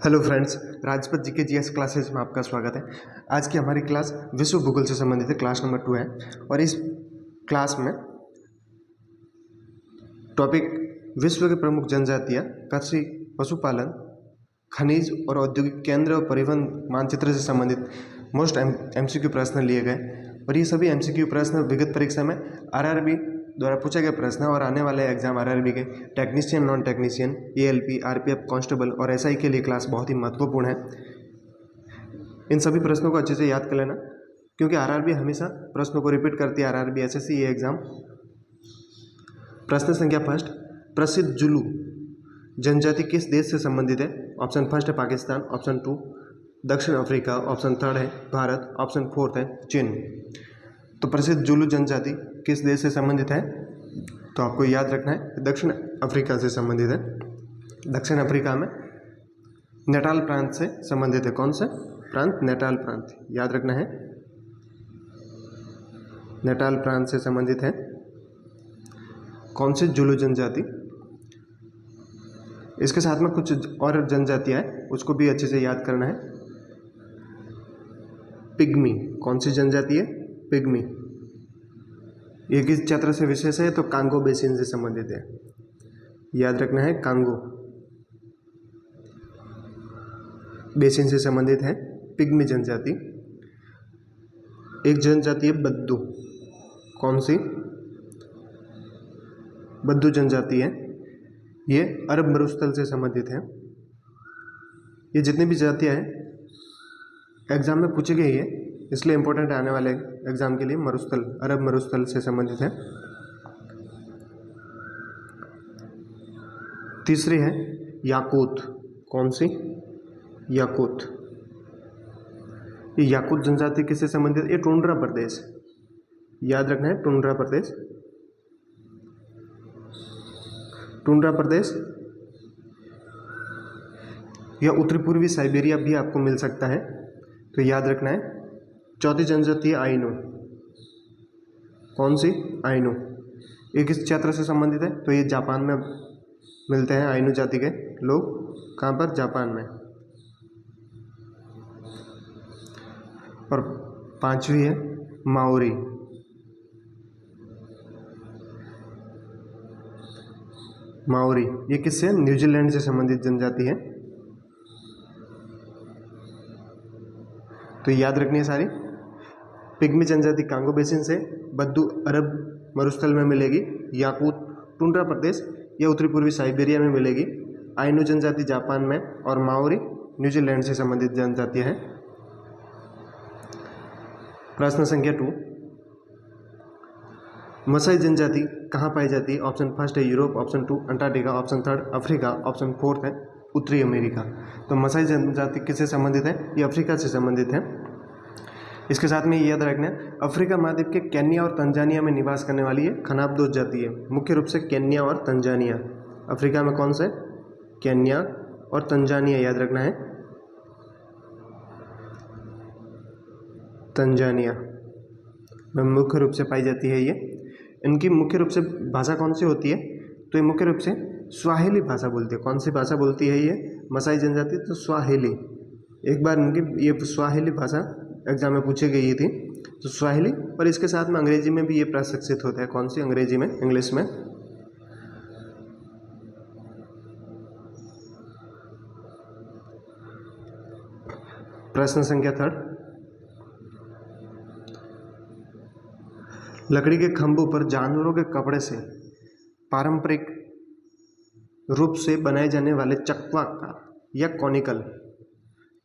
Hello friends, Rajpath जी के GS classes में आपका स्वागत है। आज की हमारी क्लास विश्व भूगोल से संबंधित है, क्लास नंबर 2 है। और इस क्लास में टॉपिक विश्व के प्रमुख जनजातियाँ, कृषि, पशुपालन, खनिज और औद्योगिक केंद्र और परिवहन मानचित्र से संबंधित मोस्ट एमसीक्यू प्रश्न लिए गए। और ये सभी एमसीक्यू प्रश्न विगत परीक्षा में आरआरबी द्वारा पूछा गया प्रश्न और आने वाले एग्जाम आरआरबी के technician, non technician, ALP, RPF, constable और एसआई के लिए क्लास बहुत ही महत्वपूर्ण है। इन सभी प्रश्नों को अच्छे से याद कर लेना, क्योंकि आरआरबी हमेशा प्रश्नों को रिपीट करती है। आरआरबी एसएससी ये एग्जाम। प्रश्न संख्या फर्स्ट, प्रसिद्ध जुलू जनजाति किस देश से संबंधित है? ऑप्शन फर्स्ट है पाकिस्तान, ऑप्शन 2 दक्षिण अफ्रीका, ऑप्शन 3 है भारत, ऑप्शन 4 है चीन। तो प्रसिद्ध जुलू जनजाति किस देश से संबंधित है? तो आपको याद रखना है दक्षिण अफ्रीका से संबंधित है। दक्षिण अफ्रीका में नेटाल प्रांत से संबंधित है। कौन से प्रांत? नेटाल प्रांत, याद रखना है। नेटाल प्रांत से संबंधित है कौन सी जुलू जनजाति। इसके साथ में कुछ और जनजातियां हैं, उसको भी अच्छे से याद करना है। पिग्मी, कौन सी जनजाति है? पिग्मी। ये किस क्षेत्र से विशेष है? तो कांगो बेसिन से संबंधित है, याद रखना है। कांगो बेसिन से संबंधित है पिग्मी जनजाति। एक जनजाति है बद्दू। कौन सी? बद्दू जनजाति है, ये अरब मरुस्थल से संबंधित है। ये जितनी भी जातियां हैं एग्जाम में पूछी गई है, इसलिए इंपॉर्टेंट आने वाले एग्जाम के लिए। मरुस्थल, अरब मरुस्थल से संबंधित है। तीसरी है याकूत। कौन सी? याकूत। ये याकूत जनजाति किससे संबंधित है? ये टुंड्रा प्रदेश, याद रखना है। टुंड्रा प्रदेश, टुंड्रा प्रदेश या उत्तरी पूर्वी साइबेरिया भी आपको मिल सकता है, तो याद रखना है। चौथी जनजाति है आइनो। कौन सी? आइनो। ये किस क्षेत्र से संबंधित है? तो ये जापान में मिलते हैं आइनो जाति के लोग। कहाँ पर? जापान में। और पांचवी है माओरी। माओरी ये किससे? न्यूजीलैंड से संबंधित जनजाति है, तो याद रखनी है सारी। पिग्मी जनजाति कांगो बेसिन से, बद्दू अरब मरुस्थल में मिलेगी, याकूत टुंड्रा प्रदेश या उत्तरी पूर्वी साइबेरिया में मिलेगी, आइनो जनजाति जापान में, और माओरी न्यूजीलैंड से संबंधित जनजाति है। प्रश्न संख्या 2, मसाई जनजाति कहाँ पाई जाती है? ऑप्शन फर्स्ट है Europe, option 2 Antarctica, option 3 Africa, option 4 है उत्तरी अमेरिका। तो मसाई जनजाति किससे संबंधित है? ये अफ्रीका से संबंधित है। इसके साथ में याद रखना है अफ्रीका महाद्वीप के केन्या और तंजानिया में निवास करने वाली है खनाबदोश जाति है, मुख्य रूप से केन्या और तंजानिया। अफ्रीका में कौन से? केन्या और तंजानिया, याद रखना है। तंजानिया में मुख्य रूप से पाई जाती है ये। इनकी मुख्य रूप से भाषा कौन सी होती है? तो ये मुख्य रूप से स्वाहिली भाषा बोलती है। कौन सी भाषा बोलती है ये मसाई जनजाति? तो स्वाहिली। एक बार इनकी ये स्वाहिली भाषा एग्जाम में पूछी गई थी, तो स्वाहिली। और इसके साथ में अंग्रेजी में भी ये प्रशिक्षित होता है। कौन सी? अंग्रेजी में, इंग्लिश में। प्रश्न संख्या 3, लकड़ी के खंभों पर जानवरों के कपड़े से पारंपरिक रूप से बनाए जाने वाले चक्वाकार या कॉनिकल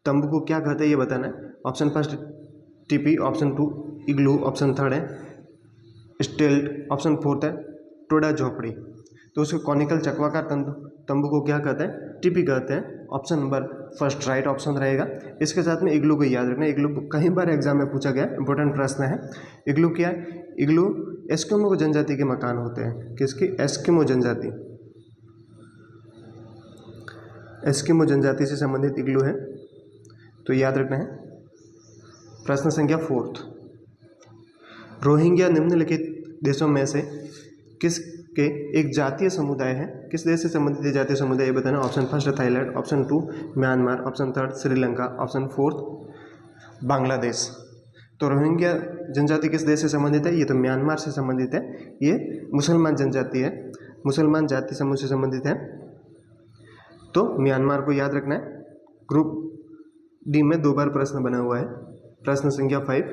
तंबू को क्या कहते हैं, ये बताना है। ऑप्शन फर्स्ट टीपी, ऑप्शन 2 इग्लू, ऑप्शन 3 है स्टेल्ट, ऑप्शन 4 है टोडा झोपड़ी। तो उसको कॉनिकल चक्वाकार तंबू को क्या कहते हैं? टीपी कहते हैं। Option number first right option रहेगा। इसके साथ में इग्लू को याद रखना है। इग्लू कई बार एग्जाम में पूछा गया, इंपॉर्टेंट प्रश्न है। इग्लू क्या है? इग्लू एस्किमो जनजाति के मकान होते हैं। किसकी? एस्किमो जनजाति। एस्किमो जनजाति से संबंधित इग्लू है, तो याद रखना है। प्रश्न संख्या 4, रोहिंग्या निम्नलिखित देशों में से के एक जातीय समुदाय है, किस देश से संबंधित जातीय समुदाय ये बताना। Option first Thailand, option 2 Myanmar, option 3 Sri Lanka, option 4 Bangladesh. तो रोहिंग्या जनजाति किस देश से संबंधित है? ये तो म्यांमार से संबंधित है। ये मुसलमान जनजाति है, मुसलमान जाति समूह से संबंधित है, तो म्यांमार को याद रखना है। ग्रुप डी में 2 बार प्रश्न बना हुआ है। प्रश्न संख्या 5,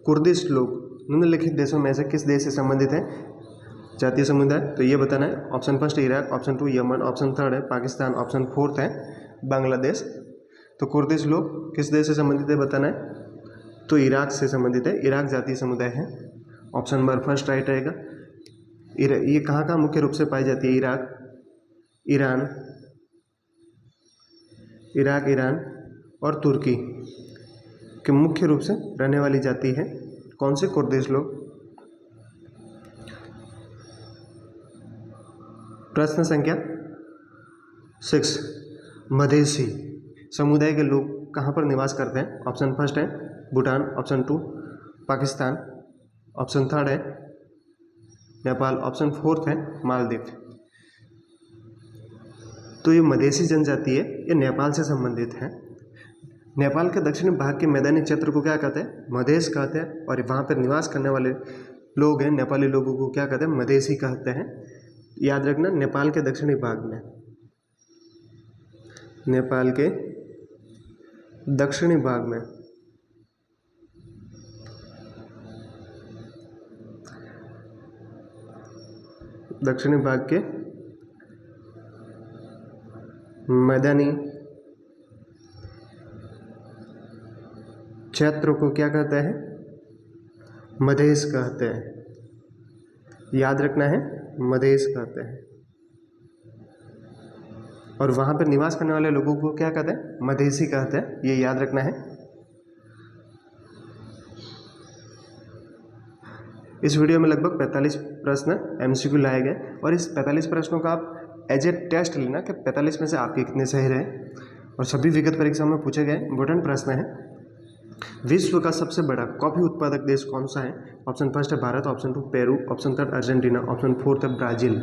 कुर्दिश लोग निम्नलिखित देशों में से किस देश से संबंधित है जातीय समुदाय? तो ये बताना है। Option first Iraq, option 2 Yemen, option 3 है पाकिस्तान, ऑप्शन 4 है बांग्लादेश। तो कुर्दिश लोग किस देश से संबंधित है बताना है। तो इराक से संबंधित है, इराक जातीय समुदाय है। ऑप्शन नंबर फर्स्ट राइट रहेगा। ये कहाँ कहाँ मुख्य रूप से पाई जाती है? इराक, ईरान और तुर्की के मुख्य रूप से रहने वाली जाति है कौन से? कुर्दिश लोग। प्रश्न संख्या 6, मधेसी समुदाय के लोग कहाँ पर निवास करते हैं? ऑप्शन फर्स्ट है भूटान, ऑप्शन 2 पाकिस्तान, ऑप्शन 3 है नेपाल, ऑप्शन 4 है मालदीव। तो ये मधेसी जनजाति है, ये नेपाल से संबंधित है। नेपाल के दक्षिणी भाग के मैदानी क्षेत्र को क्या कहते हैं? मधेश कहते हैं। और वहाँ पर निवास करने वाले लोग हैं, नेपाली लोगों को क्या कहते हैं? मधेसी कहते हैं। याद रखना, नेपाल के दक्षिणी भाग में, नेपाल के दक्षिणी भाग में के मैदानी क्षेत्र को क्या कहते हैं? मधेश कहते हैं। याद रखना है, मधेश कहते हैं। और वहाँ पर निवास करने वाले लोगों को क्या कहते हैं? मधेसी कहते हैं। ये याद रखना है। इस वीडियो में लगभग 45 प्रश्न MCQ लाए गए और इस 45 प्रश्नों का आप एज ए टेस्ट लेना कि 45 में से आपके कितने सही रहे। और सभी विगत परीक्षा में पूछे गए इंपॉर्टेंट प्रश्न हैं। विश्व का सबसे बड़ा कॉफी उत्पादक देश कौन सा है? ऑप्शन फर्स्ट है Bharat, option 2 Peru, option 3 Argentina, option 4 है ब्राज़ील।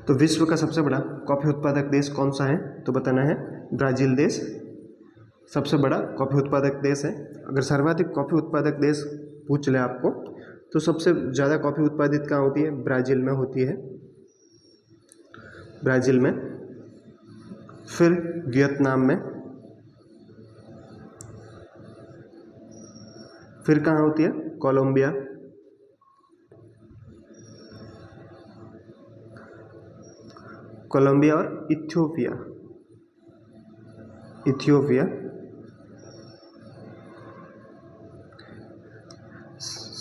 तो विश्व का सबसे बड़ा कॉफी उत्पादक देश कौन सा है? तो बताना है ब्राज़ील देश सबसे बड़ा कॉफी उत्पादक देश है। अगर सर्वाधिक कॉफी उत्पादक देश पूछ ले आपको तो सबसे ज़्यादा कॉफ़ी उत्पादित कहाँ होती है? ब्राज़ील में होती है, ब्राज़ील में। फिर वियतनाम में, फिर कहाँ होती है? कोलंबिया, और इथियोपिया।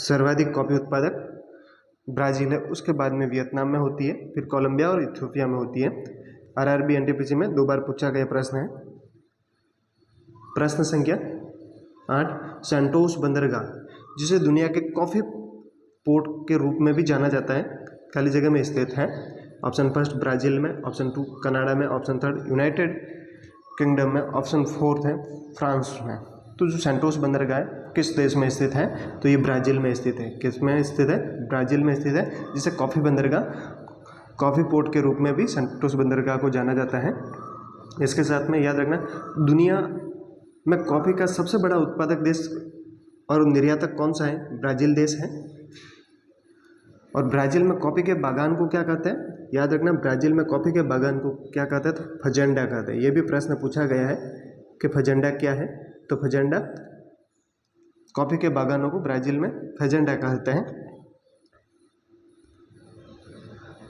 सर्वाधिक कॉफी उत्पादक ब्राज़ील है, उसके बाद में वियतनाम में होती है, फिर कोलंबिया और इथियोपिया में होती है। RRB NTPC में 2 बार पूछा गया प्रश्न है। प्रश्न संख्या 8, सैंटोस बंदरगाह जिसे दुनिया के कॉफ़ी पोर्ट के रूप में भी जाना जाता है खाली जगह में स्थित है। ऑप्शन फर्स्ट ब्राज़ील में, ऑप्शन 2 कनाडा में, ऑप्शन 3 यूनाइटेड किंगडम में, ऑप्शन 4 है फ्रांस में। तो जो सैंटोस बंदरगाह है किस देश में स्थित है? तो ये ब्राज़ील में स्थित है। किस में स्थित है? ब्राज़ील में स्थित है, जिसे कॉफ़ी बंदरगाह, कॉफ़ी पोर्ट के रूप में भी सैंटोस बंदरगाह को जाना जाता है। इसके साथ में याद रखना, दुनिया में कॉफ़ी का सबसे बड़ा उत्पादक देश और निर्यातक कौन सा है? ब्राज़ील देश है। और ब्राज़ील में कॉफ़ी के बागान को क्या कहते हैं? याद रखना, ब्राज़ील में कॉफ़ी के बागान को क्या कहते हैं? तो फजेंडा कहते हैं। ये भी प्रश्न पूछा गया है कि फजेंडा क्या है? तो फजेंडा, कॉफ़ी के बागानों को ब्राज़ील में फजेंडा कहते हैं।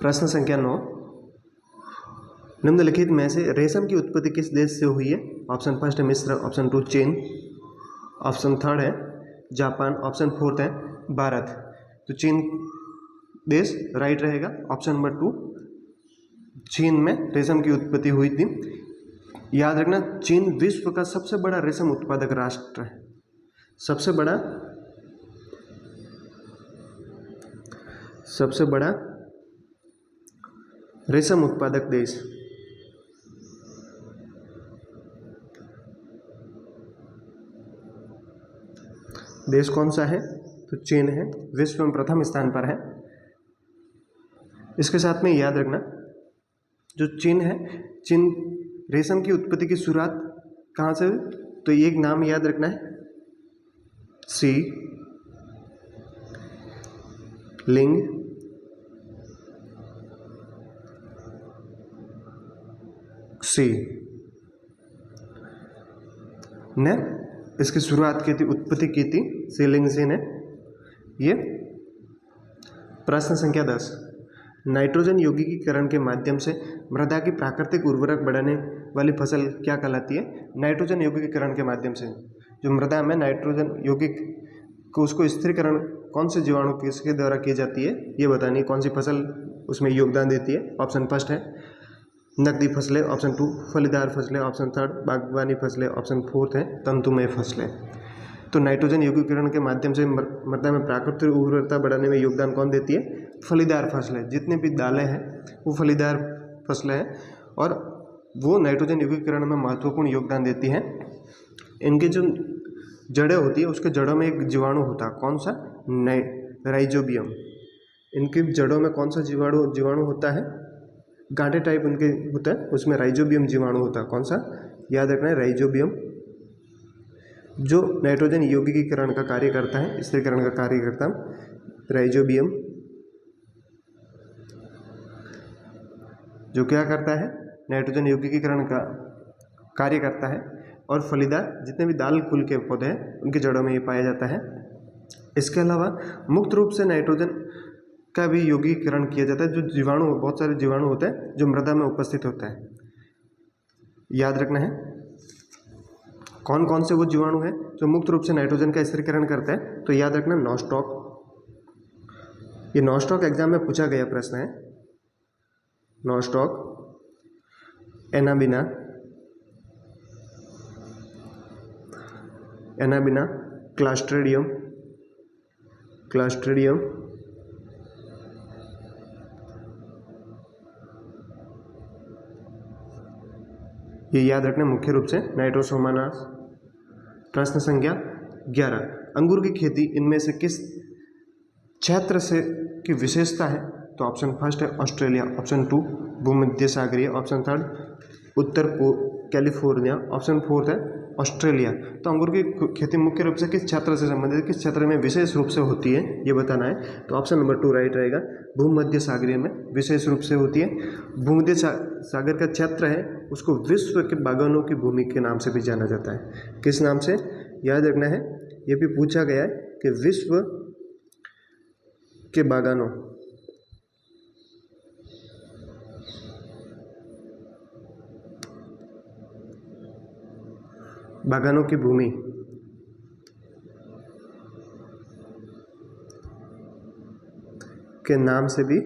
प्रश्न संख्या 9, निम्नलिखित में से रेशम की उत्पत्ति किस देश से हुई है? ऑप्शन फर्स्ट है मिस्र, ऑप्शन 2 चीन, ऑप्शन 3 है जापान, ऑप्शन 4 है भारत। तो चीन देश राइट रहेगा। ऑप्शन नंबर 2 चीन में रेशम की उत्पत्ति हुई थी। याद रखना, चीन विश्व का सबसे बड़ा रेशम उत्पादक राष्ट्र है, सबसे बड़ा रेशम उत्पादक देश। देश कौन सा है? तो चीन है, विश्व में प्रथम स्थान पर है। इसके साथ में याद रखना जो चीन है, चीन रेशम की उत्पत्ति की शुरुआत कहाँ से हुई, तो एक नाम याद रखना है सी लिंग सी ने इसकी शुरुआत की थी, उत्पत्ति की थी सीलिंग सी ने। ये प्रश्न संख्या 10, नाइट्रोजन यौगिकीकरण के माध्यम से मृदा की प्राकृतिक उर्वरक बढ़ाने वाली फसल क्या कहलाती है। नाइट्रोजन यौगिकीकरण के माध्यम से जो मृदा में नाइट्रोजन यौगिक को उसको स्थिरीकरण कौन से जीवाणु किसके द्वारा की जाती है, ये बतानी कौन सी फसल उसमें योगदान देती है। ऑप्शन फर्स्ट है नकदी फसलें, ऑप्शन 2 फलीदार फसलें, ऑप्शन 3 बागवानी फसलें, ऑप्शन 4 है तंतुमय फसलें। तो नाइट्रोजन यौगिकीकरण के माध्यम से मृदा में प्राकृतिक उर्वरता बढ़ाने में योगदान कौन देती है, फलीदार फसलें। जितने भी दालें हैं वो फलीदार फसलें हैं और वो नाइट्रोजन यौगिकीकरण में महत्वपूर्ण योगदान देती हैं। इनके जो जड़ें होती है उसके जड़ों में एक जीवाणु होता है, कौन सा, राइजोबियम। इनकी जड़ों में कौन सा जीवाणु होता है, गांठे टाइप उनके होता है, उसमें राइजोबियम जीवाणु होता है। कौन सा, याद रखना है राइजोबियम, जो नाइट्रोजन यौगिकीकरण का कार्य करता है, स्थिरीकरण का कार्य करता है। राइजोबियम जो क्या करता है, नाइट्रोजन यौगिकीकरण का कार्य करता है। और फलीदार जितने भी दाल कुल के पौधे हैं उनके जड़ों में ये पाया जाता है। इसके अलावा मुक्त रूप से नाइट्रोजन का भी यौगिकीकरण किया जाता है। जो जीवाणु, बहुत सारे जीवाणु होते हैं जो मृदा में उपस्थित होते हैं, याद रखना है कौन कौन से वो जीवाणु हैं जो मुक्त रूप से नाइट्रोजन का स्थिरीकरण करते हैं। तो याद रखना नॉस्टॉक, ये नॉस्टॉक एग्जाम में पूछा गया प्रश्न है। नॉस्टॉक, एनाबिना, क्लास्ट्रिडियम, ये याद रखना मुख्य रूप से नाइट्रोसोमोनास। प्रश्न संख्या 11, अंगूर की खेती इनमें से किस क्षेत्र से की विशेषता है। तो ऑप्शन फर्स्ट है ऑस्ट्रेलिया, ऑप्शन 2 भूमध्य सागरीय, ऑप्शन 3 उत्तर कैलिफोर्निया, ऑप्शन 4 है ऑस्ट्रेलिया। तो अंगूर की खेती मुख्य रूप से किस क्षेत्र से संबंधित, किस क्षेत्र में विशेष रूप से होती है, ये बताना है। तो ऑप्शन नंबर 2 राइट रहेगा, भूमध्य सागरीय में विशेष रूप से होती है। भूमध्य सागर का क्षेत्र है उसको विश्व के बागानों की भूमि के नाम से भी जाना जाता है। किस नाम से, याद रखना है, ये भी पूछा गया है कि विश्व के बागानों की भूमि के नाम से भी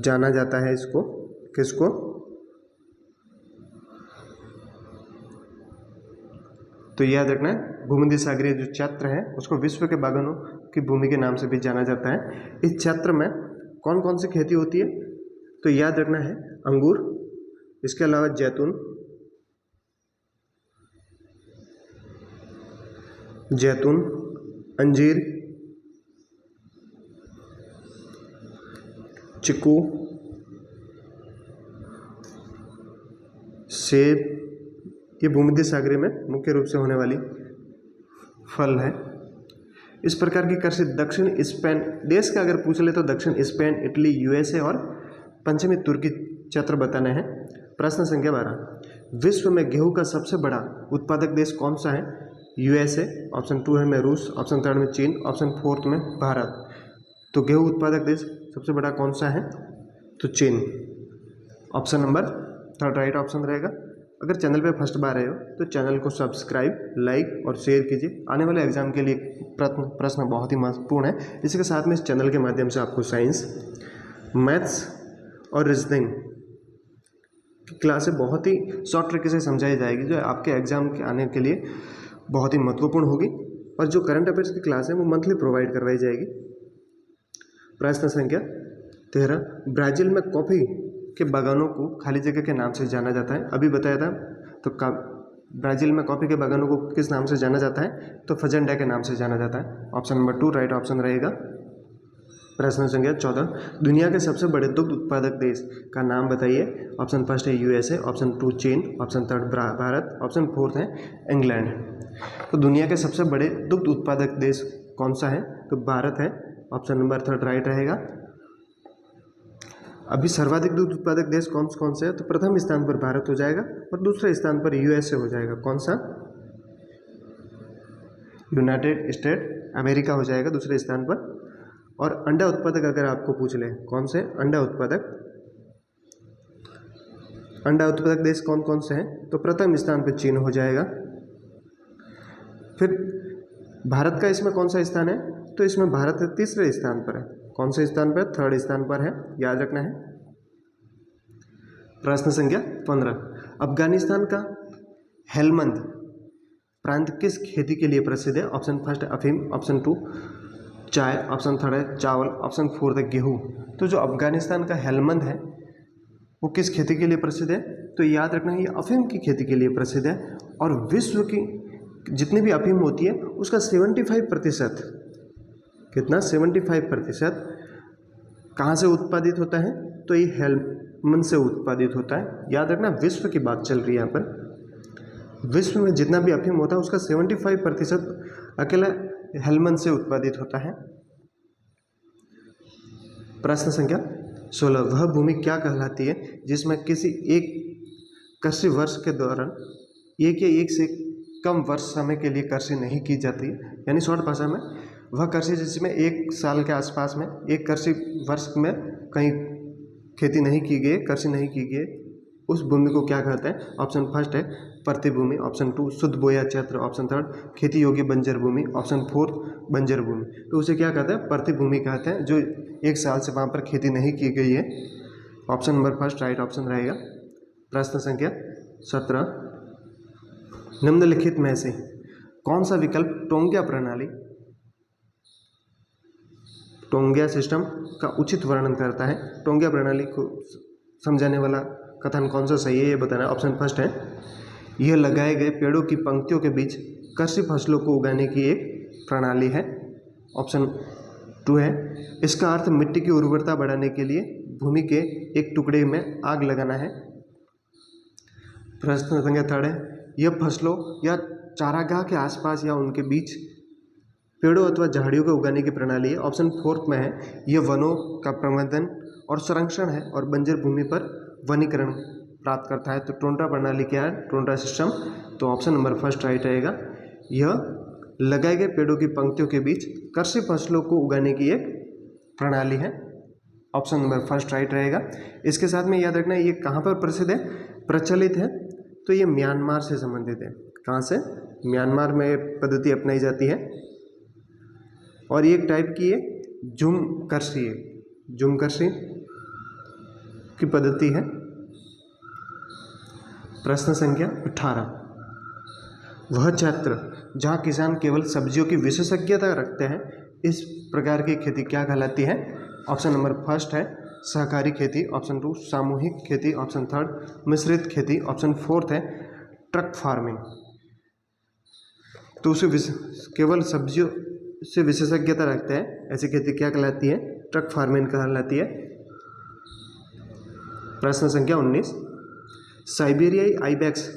जाना जाता है इसको। किसको, तो याद रखना है भूमध्य सागरीय जो क्षेत्र है उसको विश्व के बागानों की भूमि के नाम से भी जाना जाता है। इस क्षेत्र में कौन कौन सी खेती होती है, तो याद रखना है अंगूर, इसके अलावा जैतून, अंजीर, चिकू, सेब, ये भूमध्य सागरीय में मुख्य रूप से होने वाली फल है। इस प्रकार की कृषि दक्षिण स्पेन देश का अगर पूछ ले तो दक्षिण स्पेन, इटली, यूएसए और पश्चिमी तुर्की क्षेत्र बताने हैं। प्रश्न संख्या 12, विश्व में गेहूं का सबसे बड़ा उत्पादक देश कौन सा है। यूएसए, ऑप्शन 2 है में रूस, ऑप्शन 3 में चीन, ऑप्शन 4 में भारत। तो गेहूं उत्पादक देश सबसे बड़ा कौन सा है, तो चीन। ऑप्शन नंबर 3 राइट ऑप्शन रहेगा। अगर चैनल पे फर्स्ट बार आए हो तो चैनल को सब्सक्राइब, लाइक और शेयर कीजिए। आने वाले एग्जाम के लिए प्रश्न बहुत ही महत्वपूर्ण है। इसी के साथ में इस चैनल के माध्यम से आपको साइंस, मैथ्स और रीजनिंग की क्लासें बहुत ही शॉर्ट तरीके से समझाई जाएगी, जो आपके एग्जाम के आने के लिए बहुत ही महत्वपूर्ण होगी। और जो करंट अफेयर्स की क्लास है वो मंथली प्रोवाइड करवाई जाएगी। प्रश्न संख्या 13, ब्राज़ील में कॉफ़ी के बागानों को खाली जगह के नाम से जाना जाता है। अभी बताया था। तो ब्राज़ील में कॉफ़ी के बागानों को किस नाम से जाना जाता है, तो फजेंडा के नाम से जाना जाता है। ऑप्शन नंबर 2 राइट ऑप्शन रहेगा। प्रश्न संख्या 14, दुनिया के सबसे बड़े दुग्ध उत्पादक देश का नाम बताइए। ऑप्शन फर्स्ट है यूएसए, ऑप्शन 2 चीन, option third Bharat, option fourth है इंग्लैंड। तो दुनिया के सबसे बड़े दुग्ध उत्पादक देश कौन सा है? तो भारत है। ऑप्शन नंबर थर्ड राइट रहेगा। अभी सर्वाधिक दुग्ध उत्पादक देश कौन कौन से है? तो प्रथम स्थान पर भारत हो जाएगा और दूसरे स्थान पर यूएसए हो जाएगा। कौन सा? यूनाइटेड स्टेट अमेरिका हो जाएगा दूसरे स्थान पर। और अंडा उत्पादक अगर आपको पूछ ले, कौन से अंडा उत्पादक देश कौन कौन से हैं? तो प्रथम स्थान पर चीन हो जाएगा। फिर भारत का इसमें कौन सा स्थान है? तो इसमें भारत तीसरे स्थान पर है। कौन से स्थान पर? थर्ड स्थान पर है, याद रखना है। प्रश्न संख्या 15, अफगानिस्तान का हेलमंद प्रांत किस खेती के लिए प्रसिद्ध है? ऑप्शन फर्स्ट है अफीम, ऑप्शन 2 चाय, ऑप्शन थर्ड है चावल, ऑप्शन फोर्थ है गेहूँ। तो जो अफगानिस्तान का हेलमंद है वो किस खेती के लिए प्रसिद्ध है? तो याद रखना है ये अफीम की खेती के लिए प्रसिद्ध है। और विश्व की जितनी भी अफीम होती है उसका 75%, कितना? 75% कहाँ से उत्पादित होता है? तो ये हेलमंद से उत्पादित होता है। याद रखना विश्व की बात चल रही है यहाँ पर। विश्व में जितना भी अफीम होता है उसका 75% अकेला हेलमंद से उत्पादित होता है। प्रश्न संख्या 16, वह भूमि क्या कहलाती है जिसमें किसी एक कृषि वर्ष के दौरान एक या एक से कम वर्ष समय के लिए कृषि नहीं की जाती? यानी शॉर्ट भाषा में वह कृषि जिसमें एक साल के आसपास में एक कृषि वर्ष में कहीं खेती नहीं की गई, कृषि नहीं की गई, उस भूमि को क्या कहते हैं? ऑप्शन फर्स्ट है प्रतिभूमि, ऑप्शन 2 शुद्ध बोया क्षेत्र, ऑप्शन थर्ड खेती योग्य बंजर भूमि, ऑप्शन फोर्थ बंजर भूमि। तो उसे क्या कहते हैं? प्रतिभूमि कहते हैं, जो एक साल से वहाँ पर खेती नहीं की गई है। Option number first right option रहेगा। प्रश्न संख्या 17, निम्नलिखित में से कौन सा विकल्प टोंगिया प्रणाली, टोंगिया सिस्टम का उचित वर्णन करता है? टोंगिया प्रणाली को समझाने वाला कथन कौन सा सही है ये बताना। ऑप्शन फर्स्ट है यह लगाए गए पेड़ों की पंक्तियों के बीच कृषि फसलों को उगाने की एक प्रणाली है। ऑप्शन 2 है इसका अर्थ मिट्टी की उर्वरता बढ़ाने के लिए भूमि के एक टुकड़े में आग लगाना है। प्रश्न संख्या 3 है यह फसलों या चारागाह के आसपास या उनके बीच पेड़ों अथवा झाड़ियों को उगाने की प्रणाली है। ऑप्शन 4 में है यह वनों का प्रबंधन और संरक्षण है और बंजर भूमि पर वनीकरण प्राप्त करता है। तो टोंटा प्रणाली क्या है? टोंटा सिस्टम। तो ऑप्शन नंबर फर्स्ट राइट रहेगा। यह लगाए गए पेड़ों की पंक्तियों के बीच कृषि फसलों को उगाने की एक प्रणाली है। ऑप्शन नंबर फर्स्ट राइट रहेगा। इसके साथ में याद रखना है ये कहाँ पर प्रसिद्ध है, प्रचलित है? तो ये म्यांमार से संबंधित है। कहाँ से? म्यांमार में पद्धति अपनाई जाती है और ये एक टाइप की है झुम कृषि है, झुम कृषि की पद्धति है। प्रश्न संख्या 18, वह क्षेत्र जहाँ किसान केवल सब्जियों की विशेषज्ञता रखते हैं इस प्रकार की खेती क्या कहलाती है? ऑप्शन नंबर फर्स्ट है सहकारी खेती, ऑप्शन 2 सामूहिक खेती, ऑप्शन थर्ड मिश्रित खेती, ऑप्शन फोर्थ है ट्रक फार्मिंग। तो उसे केवल सब्जियों से विशेषज्ञता रखते हैं ऐसी खेती क्या कहलाती है? ट्रक फार्मिंग कहलाती है। प्रश्न संख्या 19, साइबेरियाई आइबैक्स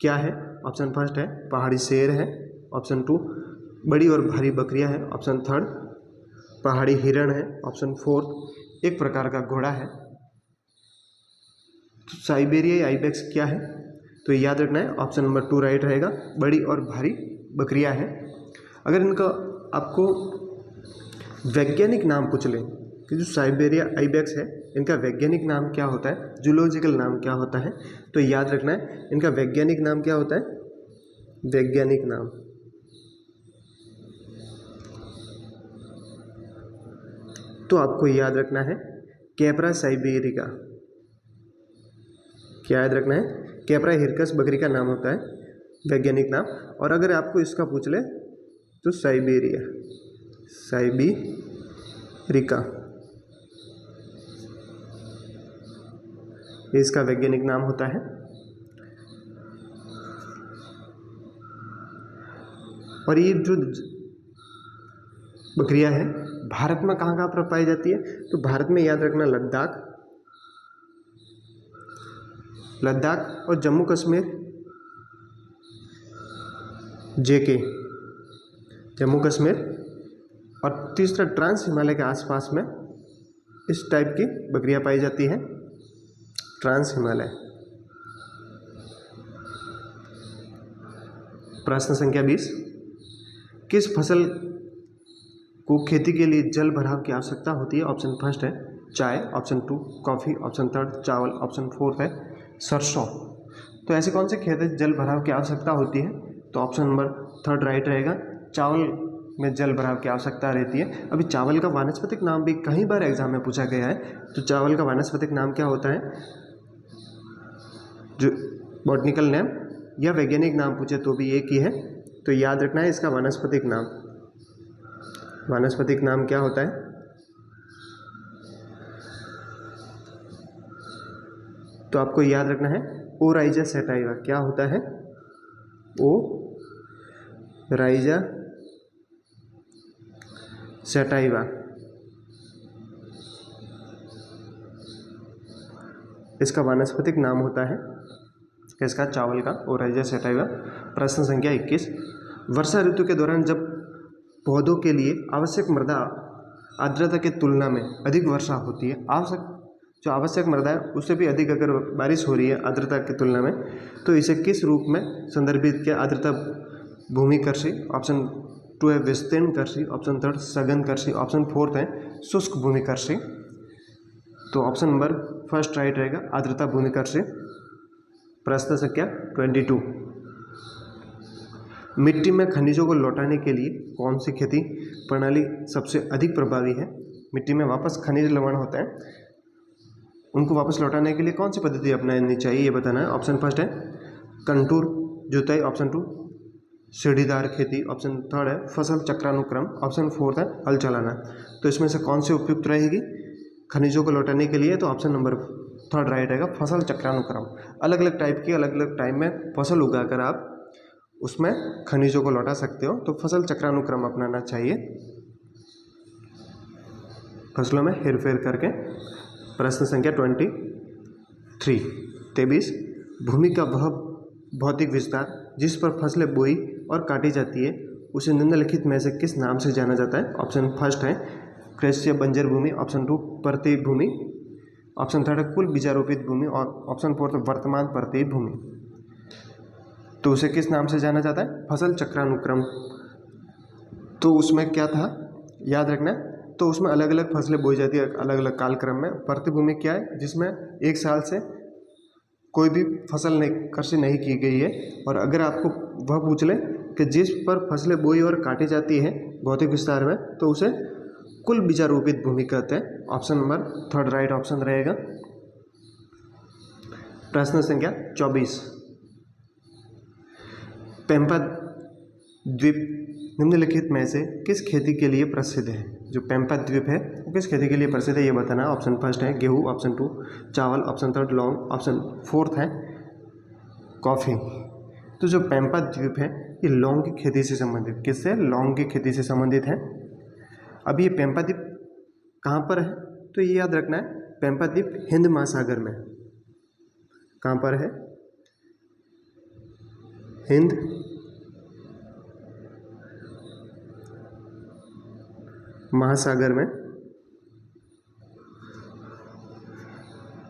क्या है? ऑप्शन फर्स्ट है पहाड़ी शेर है, ऑप्शन 2 बड़ी और भारी बकरियां है, ऑप्शन थर्ड पहाड़ी हिरण है, ऑप्शन फोर्थ एक प्रकार का घोड़ा है। तो साइबेरियाई आइबैक्स क्या है? तो याद रखना है ऑप्शन नंबर 2 राइट रहेगा, बड़ी और भारी बकरियां हैं। अगर इनका आपको वैज्ञानिक नाम पूछ लें कि जो साइबेरिया आइबैक्स है इनका वैज्ञानिक नाम क्या होता है, जूलॉजिकल नाम क्या होता है, तो याद रखना है इनका वैज्ञानिक नाम क्या होता है? वैज्ञानिक नाम तो आपको याद रखना है कैपरा साइबेरिका। क्या याद रखना है? कैपरा हिरकस बकरी का नाम होता है वैज्ञानिक नाम। और अगर आपको इसका पूछ ले तो साइबेरिया साइबेरिका इसका वैज्ञानिक नाम होता है। और ये जो बकरियां हैं भारत में कहाँ कहाँ पर पाई जाती है? तो भारत में याद रखना लद्दाख और जम्मू कश्मीर, जेके, जम्मू कश्मीर, और तीसरा ट्रांस हिमालय के आसपास में इस टाइप की बकरियां पाई जाती हैं, ट्रांस हिमालय। प्रश्न संख्या 20, किस फसल को खेती के लिए जल भराव की आवश्यकता होती है? ऑप्शन फर्स्ट है चाय, ऑप्शन 2 कॉफ़ी, ऑप्शन 3 चावल, ऑप्शन 4 है सरसों। तो ऐसे कौन से खेत है जल भराव की आवश्यकता होती है? तो ऑप्शन नंबर 3 राइट रहेगा, चावल में जल भराव की आवश्यकता रहती है। अभी चावल का वानस्पतिक नाम भी कई बार एग्जाम में पूछा गया है, तो चावल का वानस्पतिक नाम क्या होता है? जो बॉटनिकल नेम या वैज्ञानिक नाम पूछे तो भी एक ही है, तो याद रखना है इसका वानस्पतिक नाम। वानस्पतिक नाम क्या होता है? तो आपको याद रखना है ओराइजा सैटाइवा। क्या होता है? ओराइजा सैटाइवा, इसका वानस्पतिक नाम होता है किसका? चावल का, ओराइजा सैटाइवा। प्रश्न संख्या 21, वर्षा ऋतु के दौरान जब पौधों के लिए आवश्यक मृदा आर्द्रता की तुलना में अधिक वर्षा होती है, आवश्यक मृदा है उससे भी अधिक अगर बारिश हो रही है आर्द्रता की तुलना में, तो इसे किस रूप में संदर्भित किया? आर्द्रता भूमि कृषि, ऑप्शन 2 है विस्तीर्ण कृषि, ऑप्शन 3 सघन कृषि, ऑप्शन 4 है शुष्क भूमि कृषि। तो ऑप्शन नंबर फर्स्ट राइट रहेगा, आर्द्रता भूमि कृषि। प्रश्न संख्या 22, मिट्टी में खनिजों को लौटाने के लिए कौन सी खेती प्रणाली सबसे अधिक प्रभावी है? मिट्टी में वापस खनिज लवण होता है, उनको वापस लौटाने के लिए कौन सी पद्धति अपनानी चाहिए ये बताना है। ऑप्शन फर्स्ट है कंटूर जुताई, ऑप्शन 2 सीढ़ीदार खेती, ऑप्शन 3 है फसल चक्रानुक्रम, ऑप्शन 4 है हल चलाना। तो इसमें से कौन सी उपयुक्त रहेगी खनिजों को लौटाने के लिए? तो ऑप्शन नंबर 3 राइट रहेगा, फसल चक्रानुक्रम। अलग अलग टाइप की अलग अलग टाइम में फसल उगाकर आप उसमें खनिजों को लौटा सकते हो, तो फसल चक्रानुक्रम अपनाना चाहिए, फसलों में हेरफेर करके। प्रश्न संख्या 23, भूमि का वह भौतिक विस्तार जिस पर फसलें बोई और काटी जाती है उसे निम्नलिखित में से किस नाम से जाना जाता है? ऑप्शन फर्स्ट है कृषि बंजर भूमि, ऑप्शन 2 परतीय भूमि, ऑप्शन 3 है कुल बीजारोपित भूमि, और ऑप्शन 4 वर्तमान परतीय भूमि। तो उसे किस नाम से जाना जाता है? फसल चक्रानुक्रम। तो उसमें क्या था याद रखना, तो उसमें अलग अलग फसलें बोई जाती है अलग अलग कालक्रम में। परतीय भूमि क्या है? जिसमें एक साल से कोई भी फसल कृषि नहीं की गई है, और अगर आपको वह पूछ ले कि जिस पर फसलें बोई और काटी जाती है भौतिक विस्तार में, तो उसे कुल बीजारोपित भूमि कहते हैं। ऑप्शन नंबर 3 राइट ऑप्शन रहेगा। प्रश्न संख्या 24, पैम्पा द्वीप निम्नलिखित में से किस खेती के लिए प्रसिद्ध है? जो पैम्पा द्वीप है वो किस खेती के लिए प्रसिद्ध है ये बताना है। ऑप्शन फर्स्ट है गेहूँ, ऑप्शन 2 चावल, ऑप्शन 3 लौंग, ऑप्शन 4 है कॉफ़ी। तो जो पैम्पा द्वीप है ये लौंग की खेती से संबंधित, किससे? लौंग की खेती से संबंधित है। अब ये पैम्पा द्वीप कहाँ पर है? तो ये याद रखना है पैम्पा द्वीप हिंद महासागर में। कहाँ पर है? हिंद महासागर में,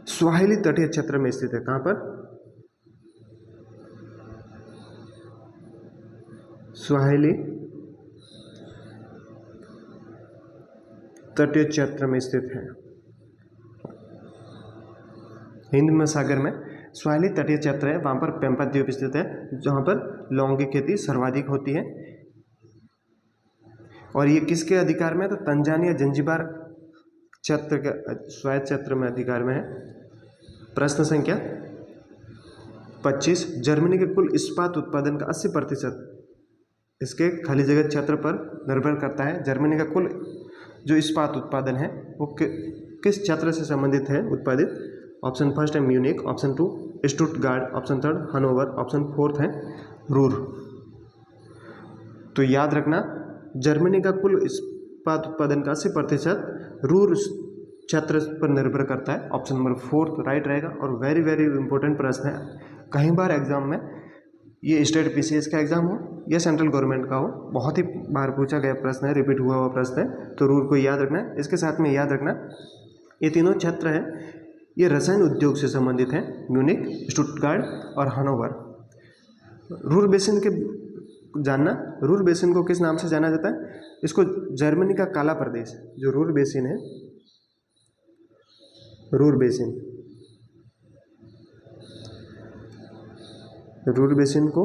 स्वाहिली तटीय क्षेत्र में स्थित है। कहाँ पर? स्वाहिली तटीय क्षेत्र में स्थित है। हिंद महासागर में स्वाहिली तटीय क्षेत्र है, वहाँ पर पैम्पा द्वीप स्थित है, जहाँ पर लौंग की खेती सर्वाधिक होती है। और ये किसके अधिकार में है? तो तंजानिया जंजीबार क्षेत्र के स्वायत्त क्षेत्र में अधिकार में है। प्रश्न संख्या 25, जर्मनी के कुल इस्पात उत्पादन का 80% इसके खाली जगह क्षेत्र पर निर्भर करता है। जर्मनी का कुल जो इस्पात उत्पादन है वो किस क्षेत्र से संबंधित है उत्पादित? ऑप्शन फर्स्ट है Munich, option 2 Stuttgart, option 3 Hanover, option 4 है रूर। तो याद रखना जर्मनी का कुल उत्पादन का 80% रूर क्षेत्र पर निर्भर करता है। ऑप्शन नंबर 4 राइट रहेगा। और वेरी वेरी इंपॉर्टेंट प्रश्न है, कई बार एग्जाम में ये स्टेट पीसीएस का एग्जाम हो या सेंट्रल गवर्नमेंट का हो, बहुत ही बार पूछा गया प्रश्न है, रिपीट हुआ प्रश्न है, तो रूर को याद रखना है। इसके साथ में याद रखना ये तीनों क्षेत्र है, ये रसायन उद्योग से संबंधित हैं, म्यूनिक, स्टुटगार्ट और हनोवर। रूर बेसिन के जानना, रूर बेसिन को किस नाम से जाना जाता है? इसको जर्मनी का काला प्रदेश, जो रूर बेसिन है, रूर बेसिन, रूर बेसिन को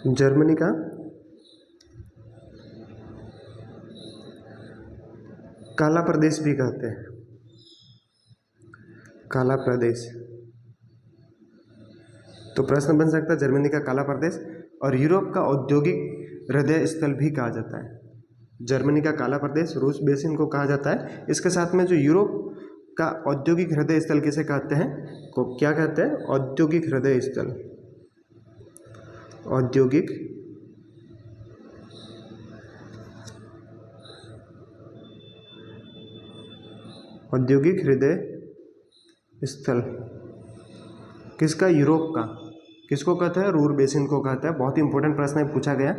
जर्मनी का काला प्रदेश भी कहते हैं, काला प्रदेश। तो प्रश्न बन सकता है जर्मनी का काला प्रदेश। और यूरोप का औद्योगिक हृदय स्थल भी कहा जाता है। जर्मनी का काला प्रदेश, रूस बेसिन को कहा जाता है। इसके साथ में जो यूरोप का औद्योगिक हृदय स्थल किसे कहते हैं, को क्या कहते हैं? औद्योगिक हृदय स्थल, औद्योगिक औद्योगिक हृदय स्थल किसका? यूरोप का। किसको कहते हैं? रूर बेसिन को कहता है। बहुत ही इंपॉर्टेंट प्रश्न है, पूछा गया।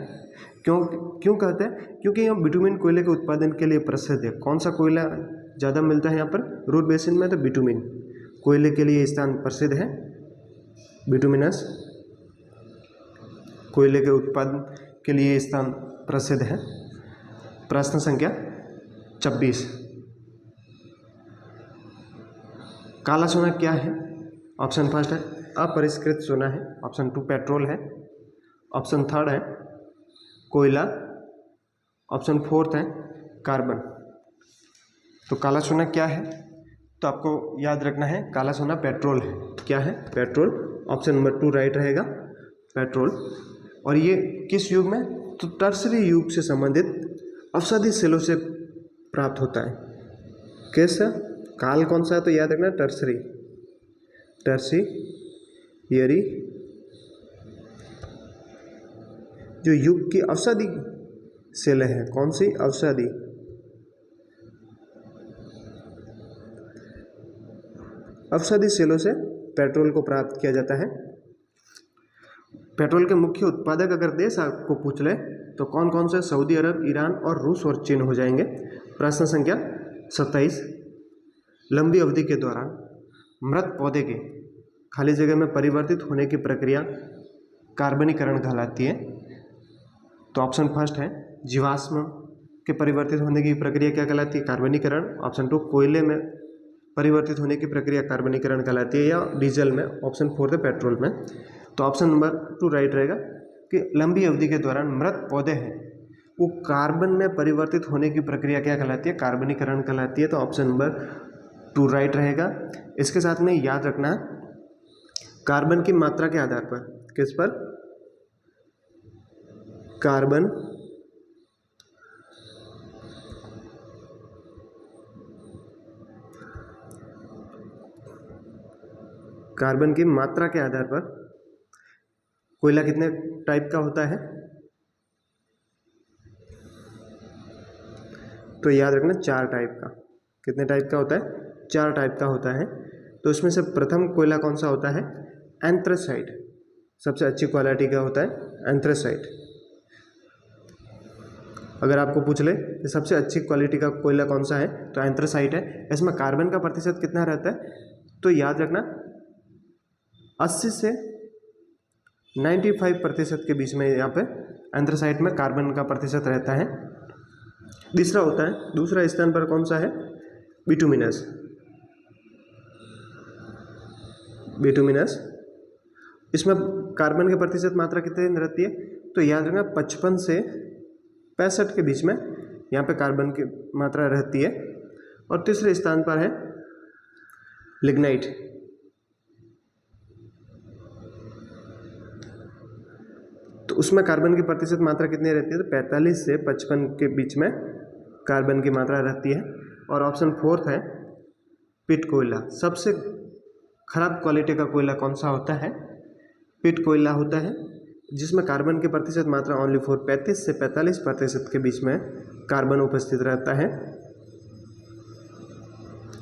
क्यों कहते हैं? क्योंकि यहाँ बिटुमिन कोयले के उत्पादन के लिए प्रसिद्ध है। कौन सा कोयला ज़्यादा मिलता है यहाँ पर रूर बेसिन में? तो बिटुमिन कोयले के लिए स्थान प्रसिद्ध है, बिटुमिनस कोयले के उत्पादन के लिए स्थान प्रसिद्ध है। प्रश्न संख्या 26, काला सोना क्या है? ऑप्शन फर्स्ट है अपरिष्कृत सोना है, ऑप्शन 2 पेट्रोल है, ऑप्शन 3 है कोयला, ऑप्शन 4 है कार्बन। तो काला सोना क्या है? तो आपको याद रखना है काला सोना पेट्रोल है। क्या है? पेट्रोल। ऑप्शन नंबर 2 राइट रहेगा, पेट्रोल। और ये किस युग में? तो टर्सरी युग से संबंधित औषधि सेलों से प्राप्त होता है। किस काल कौन सा है? तो याद रखना टर्सरी, टर्सियरी जो युग की औषधि सेल है। कौन सी? औषधि, औषधि सेलों से पेट्रोल को प्राप्त किया जाता है। पेट्रोल के मुख्य उत्पादक अगर देश आपको पूछ ले तो कौन कौन से? सऊदी अरब, ईरान और रूस और चीन हो जाएंगे। प्रश्न संख्या 27, लंबी अवधि के दौरान मृत पौधे के खाली जगह में परिवर्तित होने की प्रक्रिया कार्बनीकरण कहलाती है। तो ऑप्शन फर्स्ट है जीवाश्म के परिवर्तित होने की प्रक्रिया क्या कहलाती है? कार्बनीकरण। ऑप्शन 2 कोयले में परिवर्तित होने की प्रक्रिया कार्बनीकरण कहलाती है, या डीजल में। ऑप्शन 4 है पेट्रोल में। तो ऑप्शन नंबर 2 राइट रहेगा कि लंबी अवधि के दौरान मृत पौधे हैं वो कार्बन में परिवर्तित होने की प्रक्रिया क्या कहलाती है? कार्बनीकरण कहलाती है। तो ऑप्शन नंबर 2 राइट रहेगा। इसके साथ में याद रखना कार्बन की मात्रा के आधार पर, किस पर? कार्बन कार्बन की मात्रा के आधार पर कोयला कितने टाइप का होता है? तो याद रखना 4 टाइप का। कितने टाइप का होता है? 4 टाइप का होता है। तो उसमें से प्रथम कोयला कौन सा होता है? एंथ्रेसाइट। सबसे अच्छी क्वालिटी का होता है एंथ्रेसाइट। अगर आपको पूछ ले कि सबसे अच्छी क्वालिटी का कोयला कौन सा है, तो एंथ्रेसाइट है। इसमें कार्बन का प्रतिशत कितना रहता है? तो याद रखना 80 से 95% के बीच में यहाँ पे एंथ्रेसाइट में कार्बन का प्रतिशत रहता है। दूसरा स्थान पर कौन सा है? बिटुमिनस। बिटुमिनस इसमें कार्बन के प्रतिशत मात्रा कितनी रहती है? तो याद रखना 55 से 65 के बीच में यहाँ पे कार्बन की मात्रा रहती है। और तीसरे स्थान पर है लिग्नाइट। तो उसमें कार्बन की प्रतिशत मात्रा कितनी रहती है? तो 45 से 55 के बीच में कार्बन की मात्रा रहती है। और ऑप्शन 4 है पिट कोयला। सबसे खराब क्वालिटी का कोयला कौन सा होता है? पिट कोयला होता है। जिसमें कार्बन की प्रतिशत मात्रा ओनली 35 से 45% के बीच में कार्बन उपस्थित रहता है।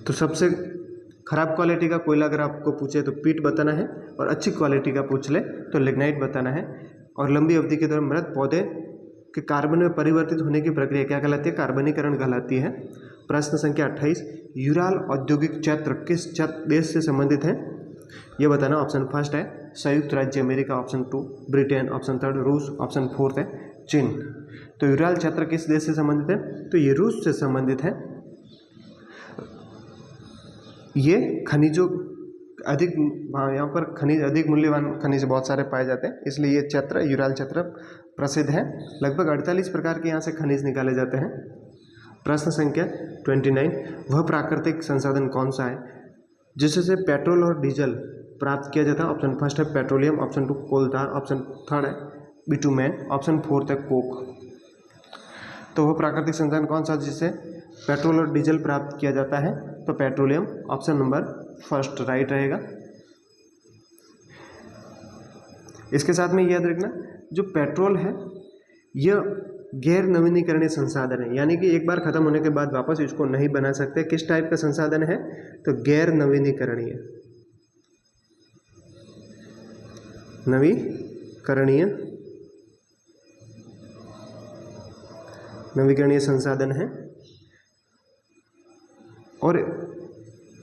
तो सबसे खराब क्वालिटी का कोयला अगर आपको पूछे तो पीट बताना है, और अच्छी क्वालिटी का पूछ ले तो लिग्नाइट बताना है। और लंबी अवधि के दौरान मृत पौधे के कार्बन में परिवर्तित होने की प्रक्रिया क्या कहलाती है? कार्बनीकरण कहलाती है। प्रश्न संख्या 28, यूराल औद्योगिक क्षेत्र किस देश से संबंधित है? ये बताना। ऑप्शन फर्स्ट है संयुक्त राज्य अमेरिका, ऑप्शन 2 ब्रिटेन, ऑप्शन 3 रूस, ऑप्शन 4 है चीन। तो यूराल क्षेत्र किस देश से संबंधित है? तो ये रूस से संबंधित है। ये खनिजों अधिक, यहाँ पर खनिज अधिक मूल्यवान खनिज बहुत सारे पाए जाते हैं, इसलिए ये क्षेत्र यूराल क्षेत्र प्रसिद्ध है। लगभग 48 प्रकार के यहाँ से खनिज निकाले जाते हैं। प्रश्न संख्या 29, वह प्राकृतिक संसाधन कौन सा है जिससे पेट्रोल और डीजल प्राप्त किया जाता है? ऑप्शन फर्स्ट है पेट्रोलियम, ऑप्शन 2 कोलतार, ऑप्शन 3 है बिटुमेन, ऑप्शन 4 है कोक। तो वह प्राकृतिक संसाधन कौन सा जिससे पेट्रोल और डीजल प्राप्त किया जाता है? तो petroleum, option number first right रहेगा। इसके साथ में याद रखना, जो पेट्रोल है यह गैर नवीनीकरणीय संसाधन है, यानी कि एक बार खत्म होने के बाद वापस इसको नहीं बना सकते। किस टाइप का संसाधन है? तो गैर नवीनीकरणीय नवीकरणीय संसाधन है। और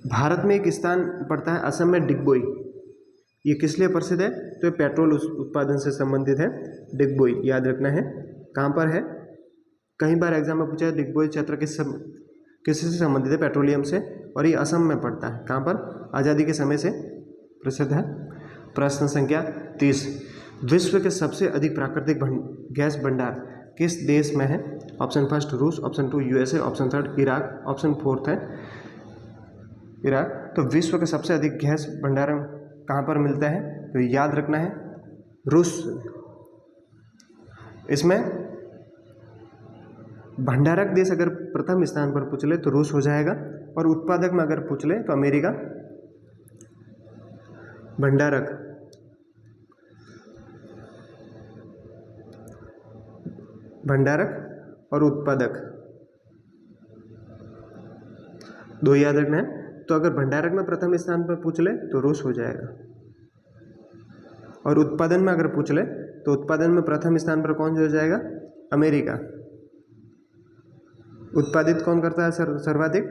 भारत में एक स्थान पड़ता है असम में डिगबोई। ये किस लिए प्रसिद्ध है? तो ये पेट्रोल उत्पादन से संबंधित है। डिगबोई याद रखना है। कहाँ पर है? कई बार एग्जाम में पूछा है डिगबोई क्षेत्र किससे संबंधित है? पेट्रोलियम से, और ये असम में पड़ता है। कहाँ पर? आज़ादी के समय से प्रसिद्ध है। प्रश्न संख्या 30, विश्व के सबसे अधिक प्राकृतिक गैस भंडार किस देश में है? ऑप्शन फर्स्ट रूस, option 2 USA, option 3 Iraq, option 4 है इराक। तो विश्व के सबसे अधिक गैस भंडारण कहाँ पर मिलता है? तो याद रखना है रूस। इसमें भंडारक देश अगर प्रथम स्थान पर पूछ ले तो रूस हो जाएगा, और उत्पादक में अगर पूछ ले तो अमेरिका। भंडारक और उत्पादक दो याद रखना है। तो अगर भंडारक में प्रथम स्थान पर पूछ ले तो रूस हो जाएगा, और उत्पादन में अगर पूछ ले तो उत्पादन में प्रथम स्थान पर कौन हो जाएगा? अमेरिका। उत्पादित कौन करता है सर्वाधिक?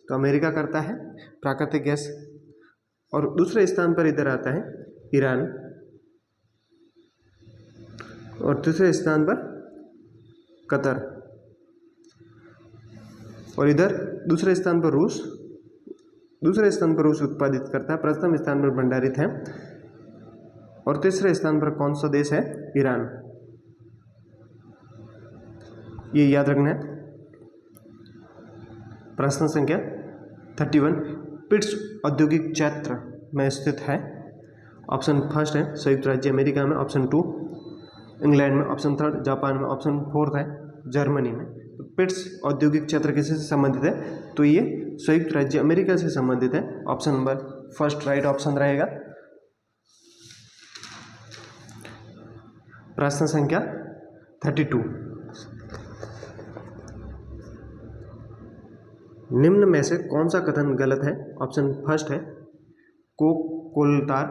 तो अमेरिका करता है प्राकृतिक गैस। और दूसरे स्थान पर इधर आता है ईरान, और तीसरे स्थान पर कतर, और इधर दूसरे स्थान पर रूस। दूसरे स्थान पर रूस उत्पादित करता है, प्रथम स्थान पर भंडारित है, और तीसरे स्थान पर कौन सा देश है? ईरान। ये याद रखना है। प्रश्न संख्या 31, पिट्स औद्योगिक क्षेत्र में स्थित है? ऑप्शन फर्स्ट है संयुक्त राज्य अमेरिका में, ऑप्शन 2 इंग्लैंड में, ऑप्शन 3 जापान में, ऑप्शन 4 है जर्मनी में। तो पिट्स औद्योगिक क्षेत्र किससे संबंधित है? तो ये संयुक्त राज्य अमेरिका से संबंधित है। Option number first right option रहेगा। प्रश्न संख्या 32, निम्न में से कौन सा कथन गलत है? ऑप्शन फर्स्ट है कोक कोलतार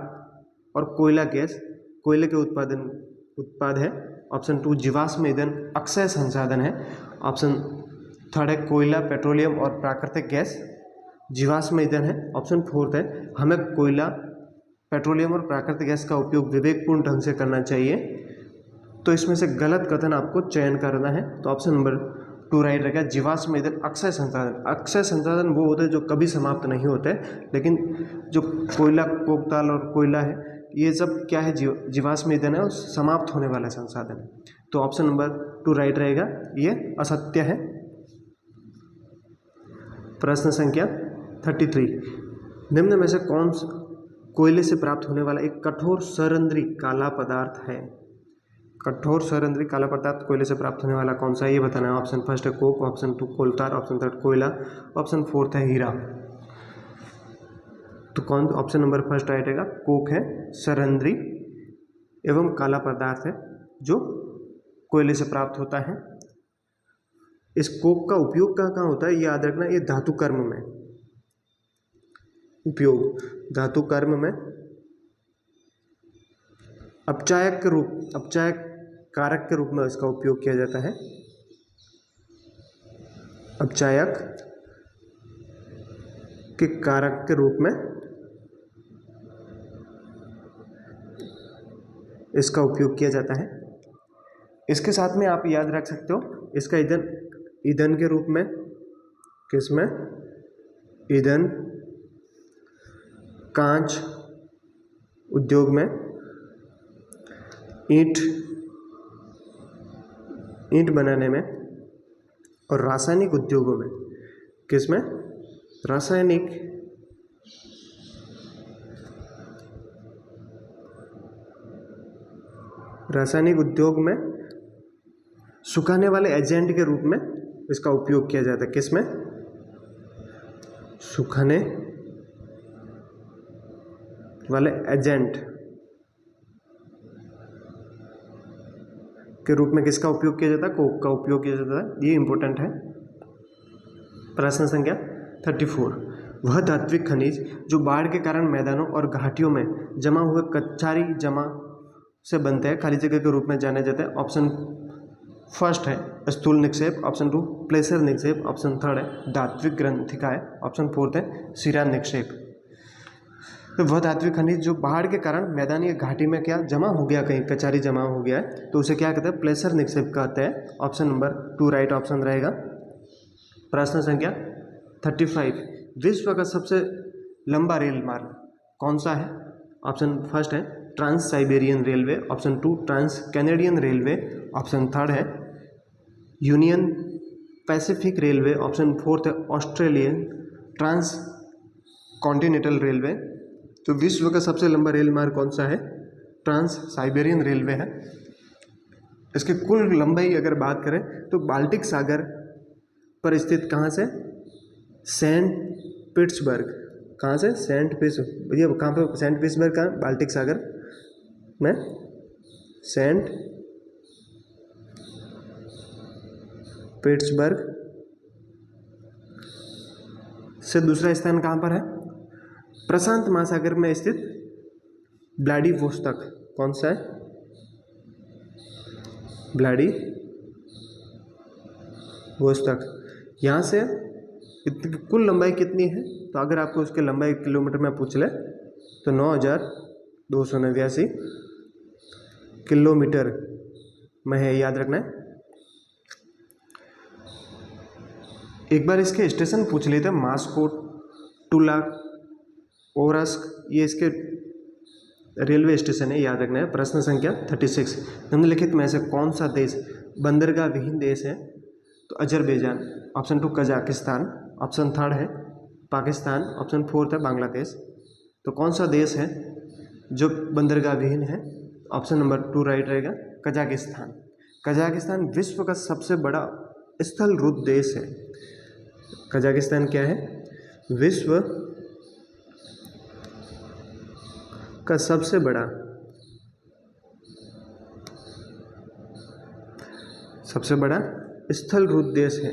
और कोयला गैस कोयले के उत्पाद है। ऑप्शन 2 जीवाश्म ईंधन अक्षय संसाधन है। ऑप्शन 3 है कोयला पेट्रोलियम और प्राकृतिक गैस जीवाश्म ईंधन है। ऑप्शन 4 है हमें कोयला पेट्रोलियम और प्राकृतिक गैस का उपयोग विवेकपूर्ण ढंग से करना चाहिए। तो इसमें से गलत कथन आपको चयन करना है। तो ऑप्शन नंबर 2 राइट रहेगा जीवाश्म ईंधन अक्षय संसाधन। अक्षय संसाधन वो होते हैं जो कभी समाप्त नहीं होते, लेकिन जो कोयला कोकताल और कोयला है ये सब क्या है? जीवाश्म ईंधन है और समाप्त होने वाला संसाधन है। तो ऑप्शन नंबर 2 राइट रहेगा, ये असत्य है। प्रश्न संख्या 33, निम्न में से कौन कोयले से प्राप्त होने वाला एक कठोर सरंध्री काला पदार्थ है? कठोर सरंध्री काला पदार्थ कोयले से प्राप्त होने वाला कौन सा है ये बताना है। ऑप्शन फर्स्ट है कोक, ऑप्शन 2 कोलतार, ऑप्शन 3 कोयला, ऑप्शन 4 है हीरा। तो कौन? ऑप्शन नंबर फर्स्ट राइट रहेगा, कोक है सरंध्री एवं काला पदार्थ है जो कोयले से प्राप्त होता है। इस कोक का उपयोग कहाँ कहाँ होता है ये याद रखना, ये धातु कर्म में उपयोग, धातु कर्म में अपचायक के रूप, अपचायक कारक के रूप में इसका उपयोग किया जाता है। अपचायक के कारक के रूप में इसका उपयोग किया जाता है। इसके साथ में आप याद रख सकते हो इसका ईंधन के रूप में, किसमें, ईंधन, कांच उद्योग में, ईंट बनाने में और रासायनिक उद्योगों में, किसमें, रासायनिक उद्योग में सुखाने वाले एजेंट के रूप में इसका उपयोग किया जाता है। किसमें, सुखाने वाले एजेंट के रूप में किसका उपयोग किया जाता है, कोक का उपयोग किया जाता है। ये इंपॉर्टेंट है। प्रश्न संख्या 34, वह धात्विक खनिज जो बाढ़ के कारण मैदानों और घाटियों में जमा हुए कचारी जमा से बनते हैं खाली जगह के रूप में जाने जाते हैं। ऑप्शन फर्स्ट है स्थूल निक्षेप, ऑप्शन 2 प्लेसर निक्षेप, ऑप्शन 3 है धात्विक ग्रंथिका है, ऑप्शन 4 है शिरा निक्षेप। तो वह धात्विक खनिज जो बाढ़ के कारण मैदानी घाटी में क्या जमा हो गया, कहीं कचारी जमा हो गया है, तो उसे क्या कहते हैं, प्लेसर निक्षेप कहते हैं। ऑप्शन नंबर 2 राइट ऑप्शन रहेगा। प्रश्न संख्या 35, विश्व का सबसे लंबा रेल मार्ग कौन सा है। ऑप्शन फर्स्ट है trans Siberian railway, option 2 trans Canadian railway, option 3 है यूनियन पैसिफिक रेलवे, ऑप्शन 4 है ऑस्ट्रेलियन ट्रांस कॉन्टिनेंटल रेलवे। तो विश्व का सबसे लंबा रेल मार्ग कौन सा है, ट्रांस साइबेरियन रेलवे है। इसकी कुल लंबाई अगर बात करें तो बाल्टिक सागर पर स्थित कहाँ से, सेंट पीटर्सबर्ग, कहाँ से, सेंट पीटर्सबर्ग, ये कहाँ पे, सेंट पीटर्सबर्ग का बाल्टिक सागर में, सेंट पीटर्सबर्ग से दूसरा स्थान कहाँ पर है, प्रशांत महासागर में स्थित व्लादिवोस्तोक, कौन सा है, व्लादिवोस्तोक। यहाँ से कुल लंबाई कितनी है, तो अगर आपको उसकी लंबाई किलोमीटर में पूछ ले तो 9289 किलोमीटर में है, याद रखना है। एक बार इसके स्टेशन पूछ लिए थे, मास्को, टूला, ओरस्क, ये इसके रेलवे स्टेशन है, याद रखना है। प्रश्न संख्या 36, निम्नलिखित में से कौन सा देश बंदरगाह विहीन देश है, तो अजरबैजान, ऑप्शन 2 कजाकिस्तान, ऑप्शन 3 है पाकिस्तान, ऑप्शन 4 है बांग्लादेश। तो कौन सा देश है जो बंदरगाह विहीन है, ऑप्शन नंबर 2 राइट रहेगा, कजाकिस्तान। कजाकिस्तान विश्व का सबसे बड़ा स्थलरूप देश है। कजाकिस्तान क्या है, विश्व का सबसे बड़ा स्थलरूप देश है।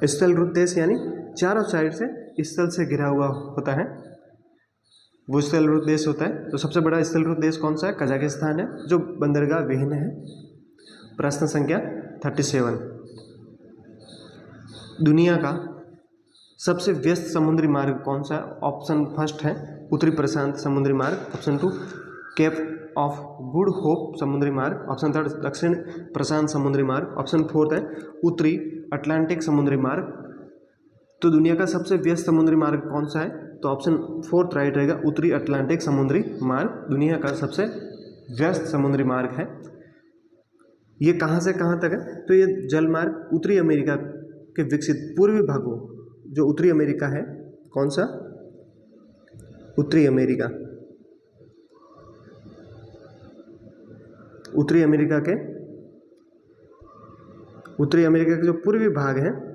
स्थलरूप देश यानी चारों साइड से स्थल से घिरा हुआ होता है, वो स्थलरूप देश होता है। तो सबसे बड़ा स्थलरूप देश कौन सा है, कजाकिस्तान है, जो बंदरगाह विहीन है। प्रश्न संख्या 37, दुनिया का सबसे व्यस्त समुद्री मार्ग कौन सा है, ऑप्शन फर्स्ट है उत्तरी प्रशांत समुद्री मार्ग, option 2 Cape of Good Hope समुद्री मार्ग, ऑप्शन 3 दक्षिण प्रशांत समुद्री मार्ग, ऑप्शन 4 है उत्तरी अटलांटिक समुद्री मार्ग। तो दुनिया का सबसे व्यस्त समुद्री मार्ग कौन सा है, तो ऑप्शन 4 राइट रहेगा, उत्तरी अटलांटिक समुद्री मार्ग दुनिया का सबसे व्यस्त समुद्री मार्ग है। ये कहाँ से कहाँ तक है, तो ये जल मार्ग उत्तरी अमेरिका के विकसित पूर्वी भागों, जो उत्तरी अमेरिका है, कौन सा, उत्तरी अमेरिका, उत्तरी अमेरिका के जो पूर्वी भाग है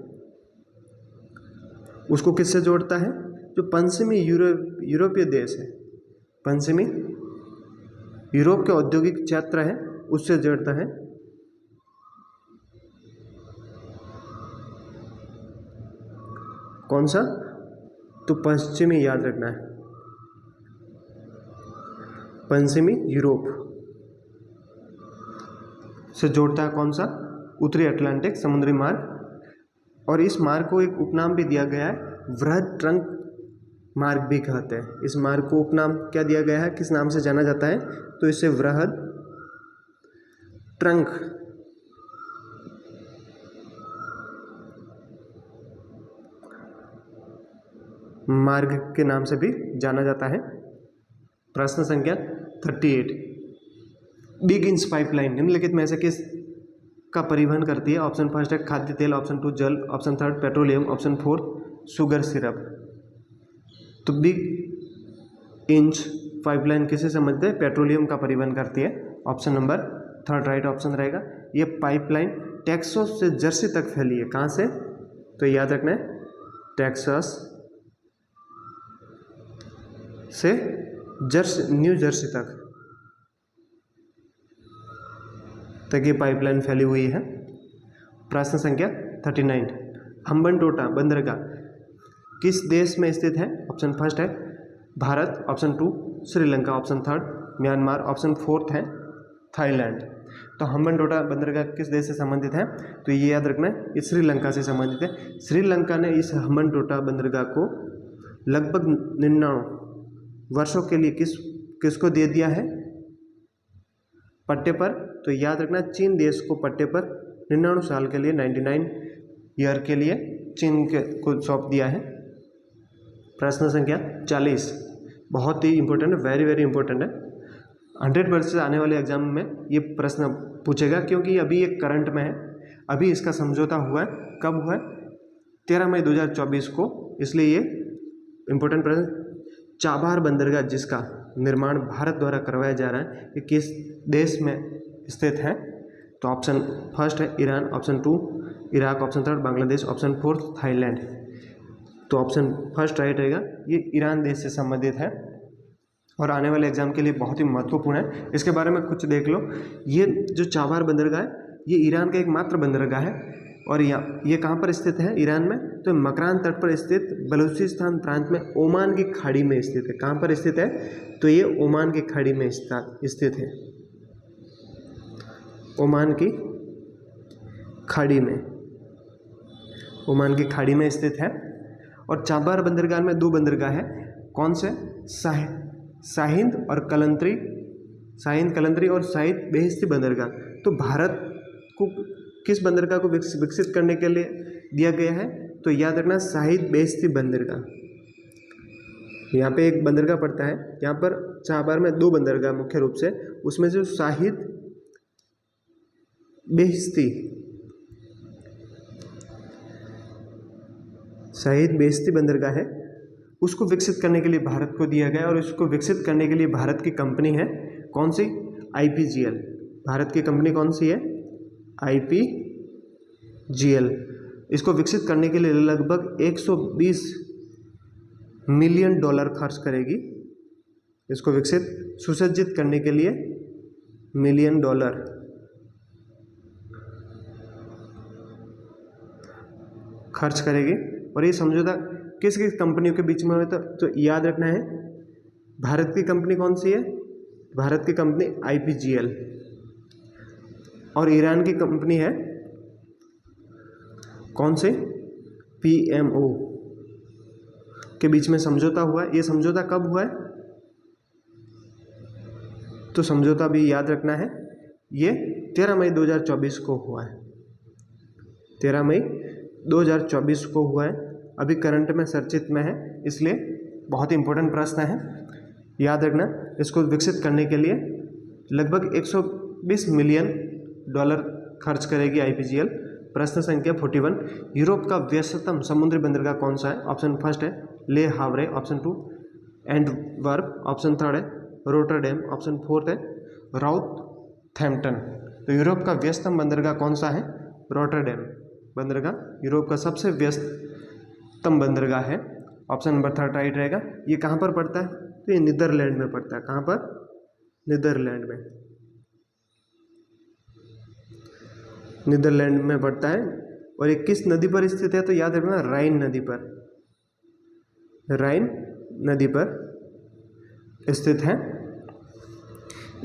उसको किससे जोड़ता है, जो पश्चिमी यूरोपीय देश है, पश्चिमी यूरोप के औद्योगिक क्षेत्र है उससे जोड़ता है। कौन सा? तो पश्चिमी, याद रखना है, पश्चिमी यूरोप से जोड़ता है कौन सा? उत्तरी अटलांटिक समुद्री मार्ग। और इस मार्ग को एक उपनाम भी दिया गया है, वृहद ट्रंक मार्ग भी कहते हैं। इस मार्ग को उपनाम क्या दिया गया है, किस नाम से जाना जाता है? तो इसे वृहद ट्रंक मार्ग के नाम से भी जाना जाता है। प्रश्न संख्या 38, बिग इंच पाइपलाइन निम्नलिखित में से किस का परिवहन करती है? ऑप्शन फर्स्ट है खाद्य तेल, ऑप्शन 2 जल, option 3 petroleum, option 4 sugar syrup. तो बिग इंच पाइपलाइन किसे समझते हैं? पेट्रोलियम का परिवहन करती है। ऑप्शन नंबर 3 राइट ऑप्शन रहेगा। ये पाइपलाइन टेक्सास से जर्सी तक फैली है। कहाँ से? तो याद रखना है, टेक्सास से न्यू जर्सी तक ये पाइपलाइन फैली हुई है। प्रश्न संख्या 39, हम्बनटोटा बंदरगाह किस देश में स्थित है? ऑप्शन फर्स्ट है Bharat, option 2 Sri Lanka, option 3 Myanmar, option 4 है थाईलैंड। तो हम्बनटोटा बंदरगाह किस देश से संबंधित है? तो ये याद रखना है, ये श्रीलंका से संबंधित है। श्रीलंका ने इस हम्बनटोटा बंदरगाह को लगभग 99 वर्षों के लिए किसको दे दिया है पट्टे पर? तो याद रखना, चीन देश को पट्टे पर 99 साल के लिए, 99 ईयर के लिए चीन को सौंप दिया है। प्रश्न संख्या 40, बहुत ही इंपॉर्टेंट है, वेरी वेरी इंपॉर्टेंट है। 100% से आने वाले एग्जाम में ये प्रश्न पूछेगा, क्योंकि अभी ये करंट में है। अभी इसका समझौता हुआ है, कब हुआ है? 13 मई 2024 को, इसलिए ये इंपॉर्टेंट प्रश्न। चाबहार बंदरगाह जिसका निर्माण भारत द्वारा करवाया जा रहा है, ये किस देश में स्थित है? तो ऑप्शन फर्स्ट है Iran, option 2 Iraq, option 3 Bangladesh, option 4 Thailand. तो ऑप्शन फर्स्ट राइट रहेगा, ये ईरान देश से संबंधित है और आने वाले एग्जाम के लिए बहुत ही महत्वपूर्ण है। इसके बारे में कुछ देख लो। ये जो चाबहार बंदरगाह है, ये ईरान का एकमात्र बंदरगाह है और ये कहाँ पर स्थित है? ईरान में। तो मकरान तट पर स्थित बलूचिस्तान प्रांत में ओमान की खाड़ी में स्थित है। कहाँ पर स्थित है? तो ये ओमान की खाड़ी में स्थित है, ओमान की खाड़ी में, ओमान की खाड़ी में स्थित है। और चाबहार बंदरगाह में 2 बंदरगाह है। कौन से? शाहिद और कलंत्री, शाहिद कलंत्री और शाहिद बेहिश्ती बंदरगाह। तो भारत को किस बंदरगाह को विकसित करने के लिए दिया गया है? तो याद रखना, शाहिद बेहिश्ती बंदरगाह। यहाँ पे एक बंदरगाह पड़ता है, यहाँ पर चाबहार में 2 बंदरगाह मुख्य रूप से, उसमें जो शाहिद बेहिश्ती बंदरगाह है, उसको विकसित करने के लिए भारत को दिया गया और उसको विकसित करने के लिए भारत की कंपनी है कौन सी? IPGL। भारत की कंपनी कौन सी है? IPGL। इसको विकसित करने के लिए लगभग 120 मिलियन डॉलर खर्च करेगी। इसको विकसित सुसज्जित करने के लिए मिलियन डॉलर खर्च करेगी। और ये समझौता किस किस कंपनियों के बीच में हुआ था? तो याद रखना है, भारत की कंपनी कौन सी है? भारत की कंपनी IPGL और ईरान की कंपनी है कौन से? PMO के बीच में समझौता हुआ है। ये समझौता कब हुआ है? तो समझौता भी याद रखना है, ये 13 मई 2024 को हुआ है। 13 मई 2024 को हुआ है। अभी करंट में चर्चित में है, इसलिए बहुत ही इंपॉर्टेंट प्रश्न है, याद रखना। इसको विकसित करने के लिए लगभग 120 मिलियन डॉलर खर्च करेगी IPGL। प्रश्न संख्या 41, यूरोप का व्यस्ततम समुद्री बंदरगाह कौन सा है? ऑप्शन फर्स्ट है ले हावरे, ऑप्शन 2 एंटवर्प, ऑप्शन 3 है रोटरडेम, ऑप्शन 4 है राउथहैम्पटन। तो यूरोप का व्यस्ततम बंदरगाह कौन सा है? रोटरडेम बंदरगाह यूरोप का सबसे व्यस्ततम बंदरगाह है। ऑप्शन नंबर 3 राइट रहेगा। ये कहाँ पर पड़ता है? तो ये नीदरलैंड में पड़ता है। कहाँ पर? नीदरलैंड में, नीदरलैंड में पड़ता है। और ये किस नदी पर स्थित है? तो याद रखना राइन नदी पर, राइन नदी पर स्थित है।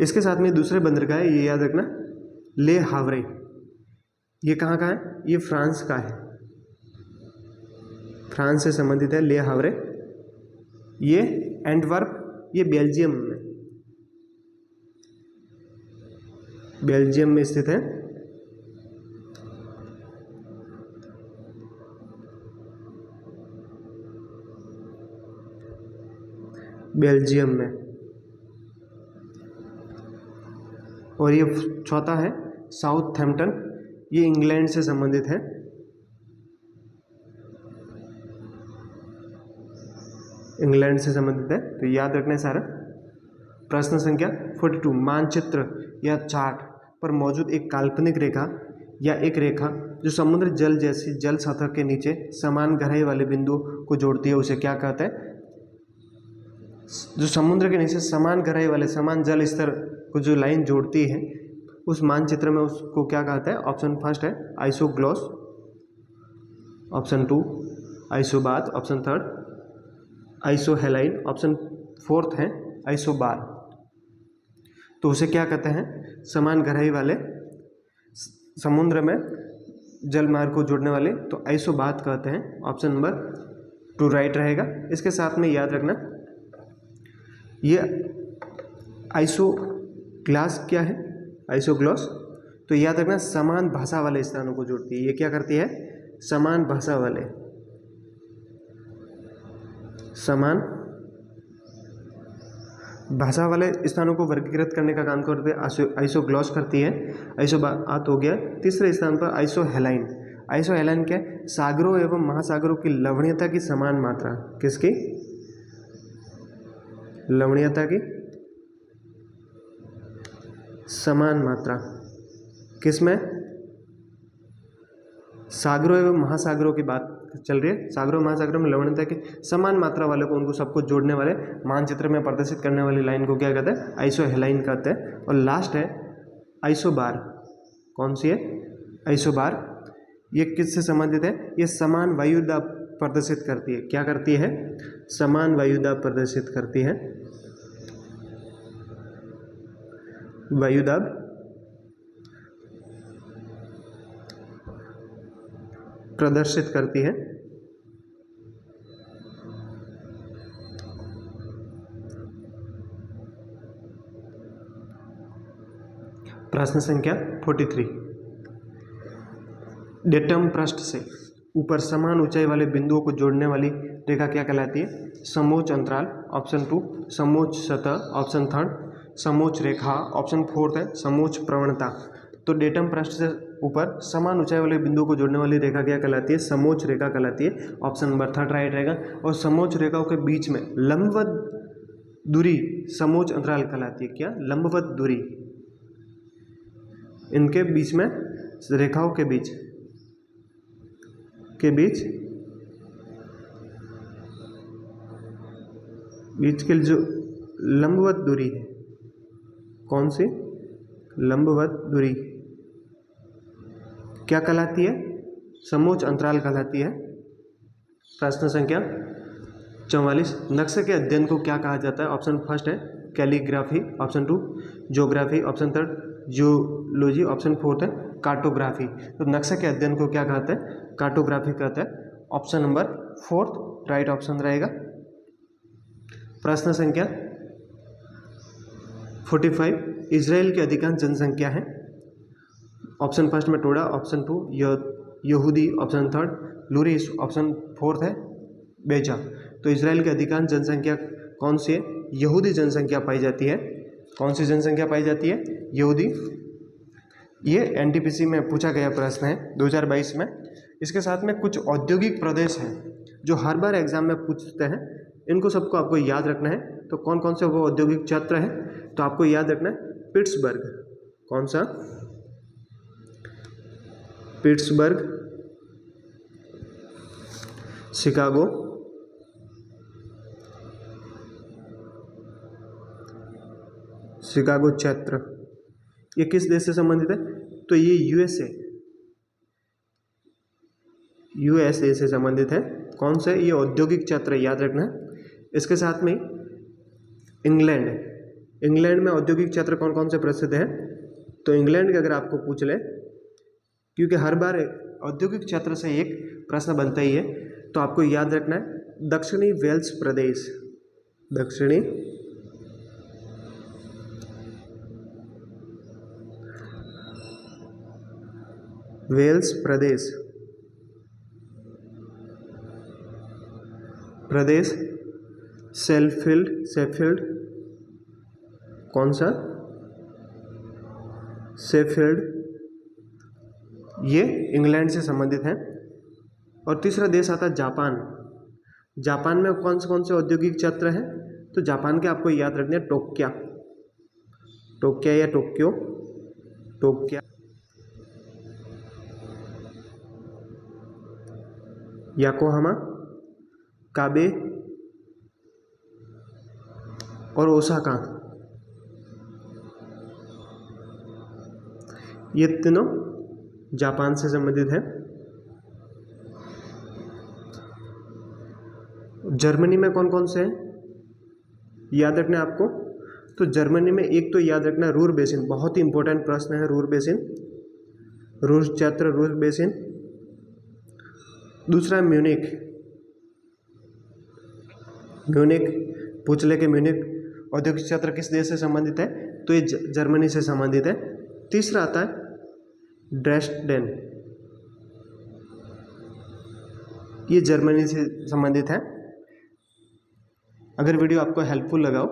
इसके साथ में दूसरे बंदरगाह है, ये याद रखना, ले हावरे। ये कहाँ का है? ये फ्रांस का है, फ्रांस से संबंधित है ले हावरे। ये एंटवर्प, ये बेल्जियम में, बेल्जियम में स्थित है। बेल्जियम में। और ये चौथा है साउथहैम्पटन, ये इंग्लैंड से संबंधित है। इंग्लैंड से संबंधित है, तो याद रखना है सारा। प्रश्न संख्या 42, मानचित्र या चार्ट पर मौजूद एक काल्पनिक रेखा या एक रेखा जो समुद्र जल जैसी जल सतह के नीचे समान गहराई वाले बिंदु को जोड़ती है, उसे क्या कहते हैं? जो समुद्र के नीचे समान गहराई वाले समान जल स्तर को जो लाइन जोड़ती है, उस मानचित्र में उसको क्या कहते हैं? ऑप्शन फर्स्ट है आइसोग्लॉस, ऑप्शन 2 आइसोबाथ, ऑप्शन 3 आइसोहेलाइन, ऑप्शन 4 है आइसोबार। तो उसे क्या कहते हैं? समान गहराई वाले समुद्र में जल मार्ग को जोड़ने वाले, तो आइसोबाथ कहते हैं। ऑप्शन नंबर 2 राइट रहेगा। इसके साथ में याद रखना ये आइसोग्लास क्या है? आइसोग्लॉस, तो याद रखना समान भाषा वाले स्थानों को जोड़ती है। ये क्या करती है? समान भाषा वाले, समान भाषा वाले स्थानों को वर्गीकृत करने का काम करते हैं आइसोग्लॉस करती है। आइसोबाथ हो गया। तीसरे स्थान पर आइसोहेलाइन। आइसोहेलाइन क्या है? सागरों एवं महासागरों की लवणीयता की समान मात्रा। किसकी? लवणीयता की समान मात्रा। किसमें? सागरों एवं महासागरों की बात चल रही है। सागरों महासागरों में लवणता की समान मात्रा वाले को, उनको सबको जोड़ने वाले मानचित्र में प्रदर्शित करने वाली लाइन को क्या कहते हैं? आइसोहेलाइन कहते हैं। और लास्ट है आइसोबार। कौन सी है? आइसोबार। ये किससे संबंधित है? ये समान वायुदाब प्रदर्शित करती है। क्या करती है? समान वायुदाब प्रदर्शित करती है। वायुदाब प्रदर्शित करती है। प्रश्न संख्या 43, डेटम पृष्ठ से ऊपर समान ऊंचाई वाले बिंदुओं को जोड़ने वाली रेखा क्या कहलाती है? समोच्च अंतराल, ऑप्शन 2 समोच्च सतह, ऑप्शन 3 समोच्च रेखा, ऑप्शन 4 है समोच्च प्रवणता। तो डेटम पृष्ठ से ऊपर समान ऊंचाई वाले बिंदुओं को जोड़ने वाली रेखा क्या कहलाती है? समोच्च रेखा कहलाती है। ऑप्शन नंबर 3 राइट रहेगा। और समोच्च रेखाओं के बीच में लंबवत दूरी समोच्च अंतराल कहलाती है। क्या? लंबवत दूरी। इनके बीच में, रेखाओं के बीच के जो लंबवत दूरी है, कौन सी? लंबवत दूरी क्या कहलाती है? समोच्च अंतराल कहलाती है। प्रश्न संख्या 44, नक्शे के अध्ययन को क्या कहा जाता है? ऑप्शन फर्स्ट है calligraphy, option 2 geography, option 3 geology, option 4 है कार्टोग्राफी। तो नक्शे के अध्ययन को क्या कहते हैं? कार्टोग्राफी कहते हैं। ऑप्शन नंबर 4 राइट ऑप्शन रहेगा। प्रश्न संख्या 45, इजराइल की अधिकांश जनसंख्या है। ऑप्शन फर्स्ट में टोडा, ऑप्शन 2 यहूदी, ऑप्शन 3 लूरिस, ऑप्शन 4 है बेजा। तो इजराइल की अधिकांश जनसंख्या कौन सी है? यहूदी जनसंख्या पाई जाती है। कौन सी जनसंख्या पाई जाती है? यहूदी। ये एनटीपीसी में पूछा गया प्रश्न है 2022 में। इसके साथ में कुछ औद्योगिक प्रदेश हैं जो हर बार एग्जाम में पूछते हैं, इनको सबको आपको याद रखना है। तो कौन कौन से वो औद्योगिक क्षेत्र है? तो आपको याद रखना है पिट्सबर्ग। कौन सा? पिट्सबर्ग, शिकागो, शिकागो क्षेत्र, ये किस देश से संबंधित है? तो ये यूएसए से संबंधित है। कौन से? ये औद्योगिक क्षेत्र, याद रखना है। इसके साथ में इंग्लैंड में औद्योगिक क्षेत्र कौन कौन से प्रसिद्ध है? तो इंग्लैंड के अगर आपको पूछ ले, क्योंकि हर बार औद्योगिक क्षेत्र से एक प्रश्न बनता ही है, तो आपको याद रखना है दक्षिणी वेल्स प्रदेश, दक्षिणी वेल्स प्रदेश शेफील्ड, कौन सा? शेफील्ड, ये इंग्लैंड से संबंधित है। और तीसरा देश आता है जापान में कौन से औद्योगिक क्षेत्र है? तो जापान के आपको याद रखने हैं टोक्यो या टोक्यो, याकोहामा, काबे और ओसाका, ये तीनों जापान से संबंधित है। जर्मनी में कौन कौन से हैं याद रखना है आपको? तो जर्मनी में एक तो याद रखना है रूर बेसिन, बहुत ही इंपॉर्टेंट प्रश्न है रूर बेसिन, रूर क्षेत्र, रूर बेसिन। दूसरा है म्यूनिक पूछ ले कि म्यूनिक औद्योगिक क्षेत्र किस देश से संबंधित है? तो ये जर्मनी से संबंधित है। तीसरा आता है ड्रेसडेन, ये जर्मनी से संबंधित है। अगर वीडियो आपको हेल्पफुल लगा हो,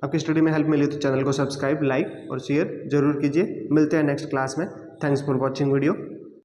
आपकी स्टडी में हेल्प मिली, तो चैनल को सब्सक्राइब, लाइक और शेयर जरूर कीजिए। मिलते हैं नेक्स्ट क्लास में। Thanks for watching video.